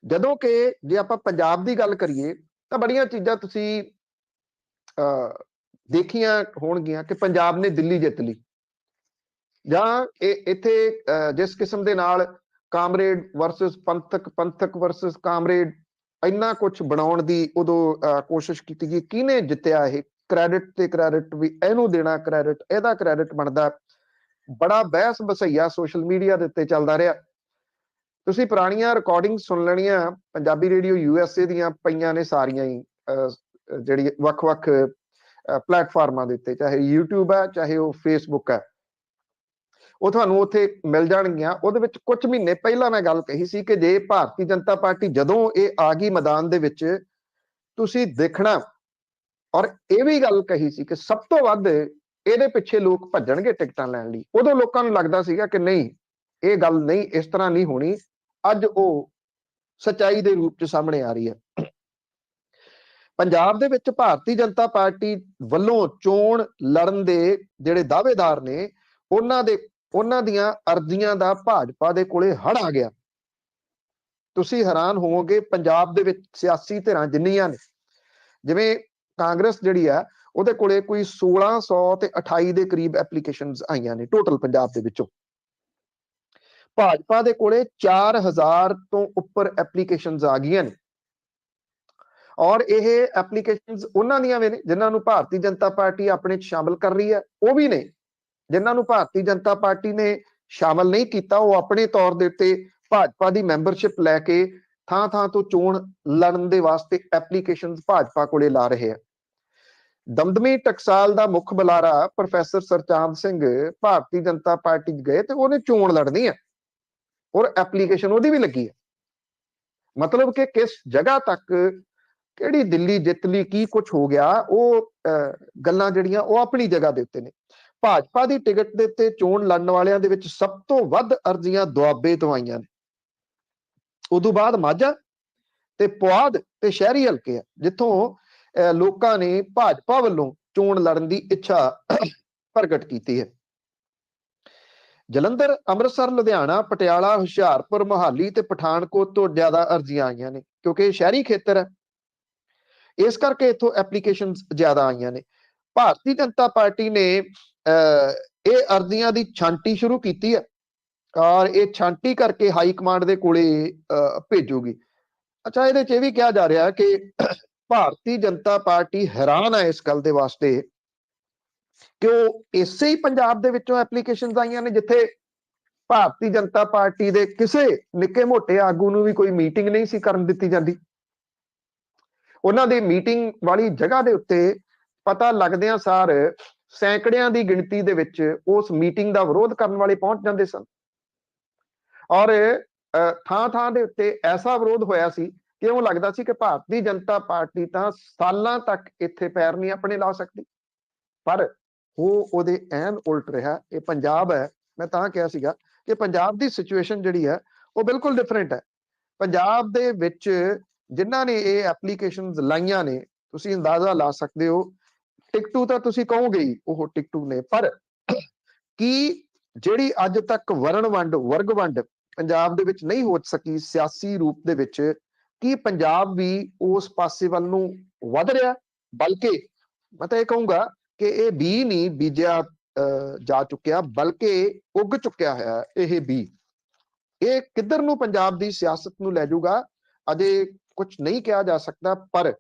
ਜਦੋਂ ਕਿ ਜੇ ਆਪਾਂ ਪੰਜਾਬ ਦੀ ਗੱਲ ਕਰੀਏ ਤਾਂ ਬੜੀਆਂ ਚੀਜ਼ਾਂ ਤੁਸੀਂ ਦੇਖੀਆਂ ਹੋਣਗੀਆਂ ਕਿ ਪੰਜਾਬ ਨੇ ਦਿੱਲੀ ਜਿੱਤ ਲਈ, ਜਾਂ ਇੱਥੇ ਜਿਸ ਕਿਸਮ ਦੇ ਨਾਲ ਕਾਮਰੇਡ ਵਰਸਸ ਪੰਥਕ, ਪੰਥਕ ਵਰਸਸ ਕਾਮਰੇਡ, ਇੰਨਾ ਕੁਝ ਬਣਾਉਣ ਦੀ ਉਦੋਂ ਕੋਸ਼ਿਸ਼ ਕੀਤੀ ਗਈ। ਕਿਹਨੇ ਜਿੱਤਿਆ ਇਹ? ਕ੍ਰੈਡਿਟ ਤੇ ਕ੍ਰੈਡਿਟ ਵੀ ਇਹਨੂੰ ਦੇਣਾ, ਕ੍ਰੈਡਿਟ ਇਹਦਾ ਕ੍ਰੈਡਿਟ ਬਣਦਾ। ਬੜਾ ਬਹਿਸ ਬਸਈਆ ਸੋਸ਼ਲ ਮੀਡੀਆ ਦੇ ਉੱਤੇ ਚੱਲਦਾ ਰਿਹਾ। ਤੁਸੀਂ ਪੁਰਾਣੀਆਂ ਰਿਕਾਰਡਿੰਗ ਸੁਣ ਲੈਣੀਆਂ, ਪੰਜਾਬੀ ਰੇਡੀਓ USA ਦੀਆਂ ਪਈਆਂ ਨੇ ਸਾਰੀਆਂ ਹੀ, ਜਿਹੜੀ ਵੱਖ-ਵੱਖ ਪਲੇਟਫਾਰਮਾਂ ਦੇ ਉੱਤੇ, ਚਾਹੇ YouTube ਹੈ ਚਾਹੇ ਉਹ Facebook ਹੈ, ਉਹ ਤੁਹਾਨੂੰ ਉੱਥੇ ਮਿਲ ਜਾਣਗੀਆਂ। ਉਹਦੇ ਵਿੱਚ ਕੁਝ ਮਹੀਨੇ ਪਹਿਲਾਂ ਮੈਂ ਗੱਲ ਕਹੀ ਸੀ ਕਿ ਜੇ ਭਾਰਤੀ ਜਨਤਾ ਪਾਰਟੀ ਜਦੋਂ ਇਹ ਆ ਗਈ ਮੈਦਾਨ ਦੇ ਵਿੱਚ, ਤੁਸੀਂ ਦੇਖਣਾ, ਔਰ ਇਹ ਵੀ ਗੱਲ ਕਹੀ ਸੀ ਕਿ ਸਭ ਤੋਂ ਵੱਧ ਇਹਦੇ ਪਿੱਛੇ ਲੋਕ ਭੱਜਣਗੇ ਟਿਕਟਾਂ ਲੈਣ ਲਈ। ਉਦੋਂ ਲੋਕਾਂ ਨੂੰ ਲੱਗਦਾ ਸੀਗਾ ਕਿ ਨਹੀਂ, ਇਹ ਗੱਲ ਨਹੀਂ, ਇਸ ਤਰ੍ਹਾਂ ਨਹੀਂ ਹੋਣੀ। ਅੱਜ ਉਹ ਸੱਚਾਈ ਦੇ ਰੂਪ 'ਚ ਸਾਹਮਣੇ ਆ ਰਹੀ ਹੈ। ਪੰਜਾਬ ਦੇ ਵਿੱਚ ਭਾਰਤੀ ਜਨਤਾ ਪਾਰਟੀ ਵੱਲੋਂ ਚੋਣ ਲੜਨ ਦੇ ਜਿਹੜੇ ਦਾਅਵੇਦਾਰ ਨੇ, ਉਹਨਾਂ ਦੀਆਂ ਅਰਜ਼ੀਆਂ ਦਾ ਭਾਜਪਾ ਦੇ ਕੋਲੇ ਹੜ ਆ ਗਿਆ। ਤੁਸੀਂ ਹੈਰਾਨ ਹੋਵੋਗੇ, ਪੰਜਾਬ ਦੇ ਵਿੱਚ ਸਿਆਸੀ ਧਿਰਾਂ ਜਿੰਨੀਆਂ ਨੇ, ਜਿਵੇਂ ਕਾਂਗਰਸ ਜਿਹੜੀ ਆ, ਉਹਦੇ ਕੋਲੇ ਕੋਈ 1628 ਦੇ ਕਰੀਬ ਐਪਲੀਕੇਸ਼ਨਸ ਆਈਆਂ ਨੇ ਟੋਟਲ ਪੰਜਾਬ ਦੇ ਵਿੱਚੋਂ। ਭਾਜਪਾ ਦੇ ਕੋਲੇ 4000 ਤੋਂ ਉੱਪਰ ਐਪਲੀਕੇਸ਼ਨਸ ਆ ਗਈਆਂ ਨੇ, ਔਰ ਇਹ ਐਪਲੀਕੇਸ਼ਨਸ ਉਹਨਾਂ ਦੀਆਂ ਵੀ ਨੇ ਜਿਨ੍ਹਾਂ ਨੂੰ ਭਾਰਤੀ ਜਨਤਾ ਪਾਰਟੀ ਆਪਣੇ 'ਚ ਸ਼ਾਮਲ ਕਰ ਰਹੀ ਹੈ, ਉਹ ਵੀ ਨੇ ਜਿਨ੍ਹਾਂ ਨੂੰ ਭਾਰਤੀ ਜਨਤਾ ਪਾਰਟੀ ਨੇ ਸ਼ਾਮਲ ਨਹੀਂ ਕੀਤਾ। ਉਹ ਆਪਣੇ ਤੌਰ ਦੇ ਉੱਤੇ ਭਾਜਪਾ ਦੀ ਮੈਂਬਰਸ਼ਿਪ ਲੈ ਕੇ ਥਾਂ-ਥਾਂ ਤੋਂ ਚੋਣ ਲੜਨ ਦੇ ਵਾਸਤੇ ਐਪਲੀਕੇਸ਼ਨਸ ਭਾਜਪਾ ਕੋਲੇ ਲਾ ਰਹੇ ਆ। ਦਮਦਮੀ ਟਕਸਾਲ ਦਾ ਮੁੱਖ ਬੁਲਾਰਾ ਪ੍ਰੋਫੈਸਰ ਸਰਚਾਂਦ ਸਿੰਘ ਭਾਰਤੀ ਜਨਤਾ ਪਾਰਟੀ 'ਚ ਗਏ ਤੇ ਉਹਨੇ ਚੋਣ ਲੜਨੀ ਹੈ, ਔਰ ਐਪਲੀਕੇਸ਼ਨ ਉਹਦੀ ਵੀ ਲੱਗੀ ਹੈ। ਮਤਲਬ ਕਿ ਕਿਸ ਜਗ੍ਹਾ ਤੱਕ, ਕਿਹੜੀ ਦਿੱਲੀ ਜਿੱਤ ਲਈ, ਕੀ ਕੁਝ ਹੋ ਗਿਆ, ਉਹ ਗੱਲਾਂ ਜਿਹੜੀਆਂ ਉਹ ਆਪਣੀ ਜਗ੍ਹਾ ਦੇ ਉੱਤੇ ਨੇ। ਭਾਜਪਾ ਦੀ ਟਿਕਟ ਦੇ ਉੱਤੇ ਚੋਣ ਲੜਨ ਵਾਲਿਆਂ ਦੇ ਵਿੱਚ ਸਭ ਤੋਂ ਵੱਧ ਅਰਜ਼ੀਆਂ ਦੁਆਬੇ ਤੋਂ ਆਈਆਂ ਨੇ। ਉਦੋਂ ਬਾਅਦ ਮਾਝਾ ਤੇ ਪੁਆਧ ਤੇ ਸ਼ਹਿਰੀ ਹਲਕੇ ਆ, ਜਿੱਥੋਂ ਲੋਕਾਂ ਨੇ ਭਾਜਪਾ ਵੱਲੋਂ ਚੋਣ ਲੜਨ ਦੀ ਇੱਛਾ ਪ੍ਰਗਟ ਕੀਤੀ ਹੈ। ਜਲੰਧਰ, ਅੰਮ੍ਰਿਤਸਰ, ਲੁਧਿਆਣਾ, ਪਟਿਆਲਾ, ਹੁਸ਼ਿਆਰਪੁਰ, ਮੁਹਾਲੀ ਤੇ ਪਠਾਨਕੋਟ ਤੋਂ ਜ਼ਿਆਦਾ ਅਰਜ਼ੀਆਂ ਆਈਆਂ ਨੇ, ਕਿਉਂਕਿ ਇਹ ਸ਼ਹਿਰੀ ਖੇਤਰ ਹੈ, ਇਸ ਕਰਕੇ ਇੱਥੋਂ ਐਪਲੀਕੇਸ਼ਨਸ ਜ਼ਿਆਦਾ ਆਈਆਂ ਨੇ। ਭਾਰਤੀ ਜਨਤਾ ਪਾਰਟੀ ਨੇ ਇਹ ਅਰਜ਼ੀਆਂ ਦੀ ਛਾਂਟੀ ਸ਼ੁਰੂ ਕੀਤੀ ਹੈ, ਔਰ ਇਹ ਛਾਂਟੀ ਕਰਕੇ ਹਾਈ ਕਮਾਂਡ ਦੇ ਕੋਲੇ ਭੇਜੂਗੀ। ਅੱਛਾ, ਇਹਦੇ 'ਚ ਇਹ ਵੀ ਕਿਹਾ ਜਾ ਰਿਹਾ ਕਿ ਭਾਰਤੀ ਜਨਤਾ ਪਾਰਟੀ ਹੈਰਾਨ ਹੈ ਇਸ ਗੱਲ ਦੇ ਵਾਸਤੇ ਕਿ ਉਹ ਇਸੇ ਹੀ ਪੰਜਾਬ ਦੇ ਵਿੱਚੋਂ ਐਪਲੀਕੇਸ਼ਨਸ ਆਈਆਂ ਨੇ ਜਿੱਥੇ ਭਾਰਤੀ ਜਨਤਾ ਪਾਰਟੀ ਦੇ ਕਿਸੇ ਨਿੱਕੇ ਮੋਟੇ ਆਗੂ ਨੂੰ ਵੀ ਕੋਈ ਮੀਟਿੰਗ ਨਹੀਂ ਸੀ ਕਰਨ ਦਿੱਤੀ ਜਾਂਦੀ। ਉਹਨਾਂ ਦੀ ਮੀਟਿੰਗ ਵਾਲੀ ਜਗ੍ਹਾ ਦੇ ਉੱਤੇ ਪਤਾ ਲੱਗਦਿਆਂ ਸਾਰ ਸੈਂਕੜਿਆਂ ਦੀ ਗਿਣਤੀ ਦੇ ਵਿੱਚ ਉਸ ਮੀਟਿੰਗ ਦਾ ਵਿਰੋਧ ਕਰਨ ਵਾਲੇ ਪਹੁੰਚ ਜਾਂਦੇ ਸਨ, ਔਰ ਥਾਂ-ਥਾਂ ਦੇ ਉੱਤੇ ਐਸਾ ਵਿਰੋਧ ਹੋਇਆ ਸੀ ਕਿ ਉਹ ਲੱਗਦਾ ਸੀ ਕਿ ਭਾਰਤੀ ਜਨਤਾ ਪਾਰਟੀ ਤਾਂ ਸਾਲਾਂ ਤੱਕ ਇੱਥੇ ਪੈਰ ਨਹੀਂ ਆਪਣੇ ਲਾ ਸਕਦੀ। ਪਰ ਉਹਦੇ ਐਨ ਉਲਟ ਰਿਹਾ। ਇਹ ਪੰਜਾਬ ਹੈ, ਮੈਂ ਤਾਂ ਕਿਹਾ ਸੀਗਾ ਕਿ ਪੰਜਾਬ ਦੀ ਸਿਚੁਏਸ਼ਨ ਜਿਹੜੀ ਹੈ ਉਹ ਬਿਲਕੁਲ ਡਿਫਰੈਂਟ ਹੈ। ਪੰਜਾਬ ਦੇ ਵਿੱਚ ਜਿਨ੍ਹਾਂ ਨੇ ਇਹ ਐਪਲੀਕੇਸ਼ਨਸ ਲਾਈਆਂ ਨੇ, ਤੁਸੀਂ ਅੰਦਾਜ਼ਾ ਲਾ ਸਕਦੇ ਹੋ, ਟਿਕਟੂ ਤਾਂ ਤੁਸੀਂ ਕਹੋਗੇ ਹੀ ਉਹ ਟਿਕਟੂ ਨੇ, ਪਰ ਕੀ ਜਿਹੜੀ ਅੱਜ ਤੱਕ ਵਰਣ ਵੰਡ, ਵਰਗ ਵੰਡ ਪੰਜਾਬ ਦੇ ਵਿੱਚ ਨਹੀਂ ਹੋ ਸਕੀ ਸਿਆਸੀ ਰੂਪ ਦੇ ਵਿੱਚ, ਕੀ ਪੰਜਾਬ ਵੀ ਉਸ ਪਾਸੇ ਵੱਲ ਨੂੰ ਵੱਧ ਰਿਹਾ? ਬਲਕਿ ਮੈਂ ਤਾਂ ਇਹ ਕਹੂੰਗਾ ਕਿ ਇਹ ਬੀ ਨਹੀਂ ਬੀਜਿਆ ਜਾ ਚੁੱਕਿਆ, ਬਲਕਿ ਉੱਗ ਚੁੱਕਿਆ ਹੈ ਇਹ ਬੀ। ਇਹ ਕਿੱਧਰ ਨੂੰ ਪੰਜਾਬ ਦੀ ਸਿਆਸਤ ਨੂੰ ਲੈ ਜਾਊਗਾ ਅਜੇ ਕੁਝ ਨਹੀਂ ਕਿਹਾ ਜਾ ਸਕਦਾ, ਪਰ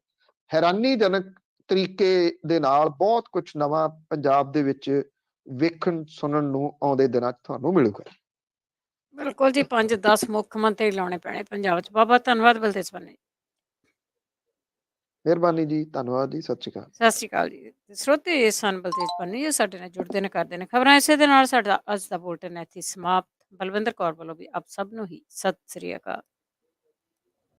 ਹੈਰਾਨੀਜਨਕ ਤਰੀਕੇ ਦੇ ਨਾਲ ਬਹੁਤ ਕੁਝ ਨਵਾਂ ਪੰਜਾਬ ਦੇ ਵਿੱਚ ਵੇਖਣ ਸੁਣਨ ਨੂੰ ਆਉਂਦੇ ਦਿਨਾਂ 'ਚ ਤੁਹਾਨੂੰ ਮਿਲੂਗਾ। ਬਿਲਕੁਲ ਜੀ, 5-10 ਮੁੱਖ ਮੰਤਰੀ ਲਾਉਣੇ ਪੈਣੇ ਪੰਜਾਬ 'ਚ। ਬਹੁਤ ਬਹੁਤ ਧੰਨਵਾਦ ਬਲਦੇਵ ਸਵੰਨੇ। ਮਿਹਰਬਾਨੀ ਜੀ, ਧੰਨਵਾਦ ਜੀ, ਸਤਿ ਸ਼੍ਰੀ ਅਕਾਲ। ਸਤਿ ਸ਼੍ਰੀ ਅਕਾਲ ਜੀ। ਤੇ ਸਰੋਤੇ ਸਨ ਬਲਤੇਜ ਪੰਨੂ ਜੀ ਸਾਡੇ ਨਾਲ ਜੁੜਦੇ ਨੇ ਕਰਦੇ ਨੇ ਖਬਰਾਂ ਇਸੇ ਦੇ ਨਾਲ ਸਾਡਾ ਅੱਜ ਦਾ ਬੁਲਟਨ ਇੱਥੇ ਹੀ ਸਮਾਪਤ। ਬਲਵਿੰਦਰ ਕੌਰ ਵੱਲੋਂ ਵੀ ਆਪ ਸਭ ਨੂੰ ਹੀ ਸਤਿ ਸ੍ਰੀ ਅਕਾਲ।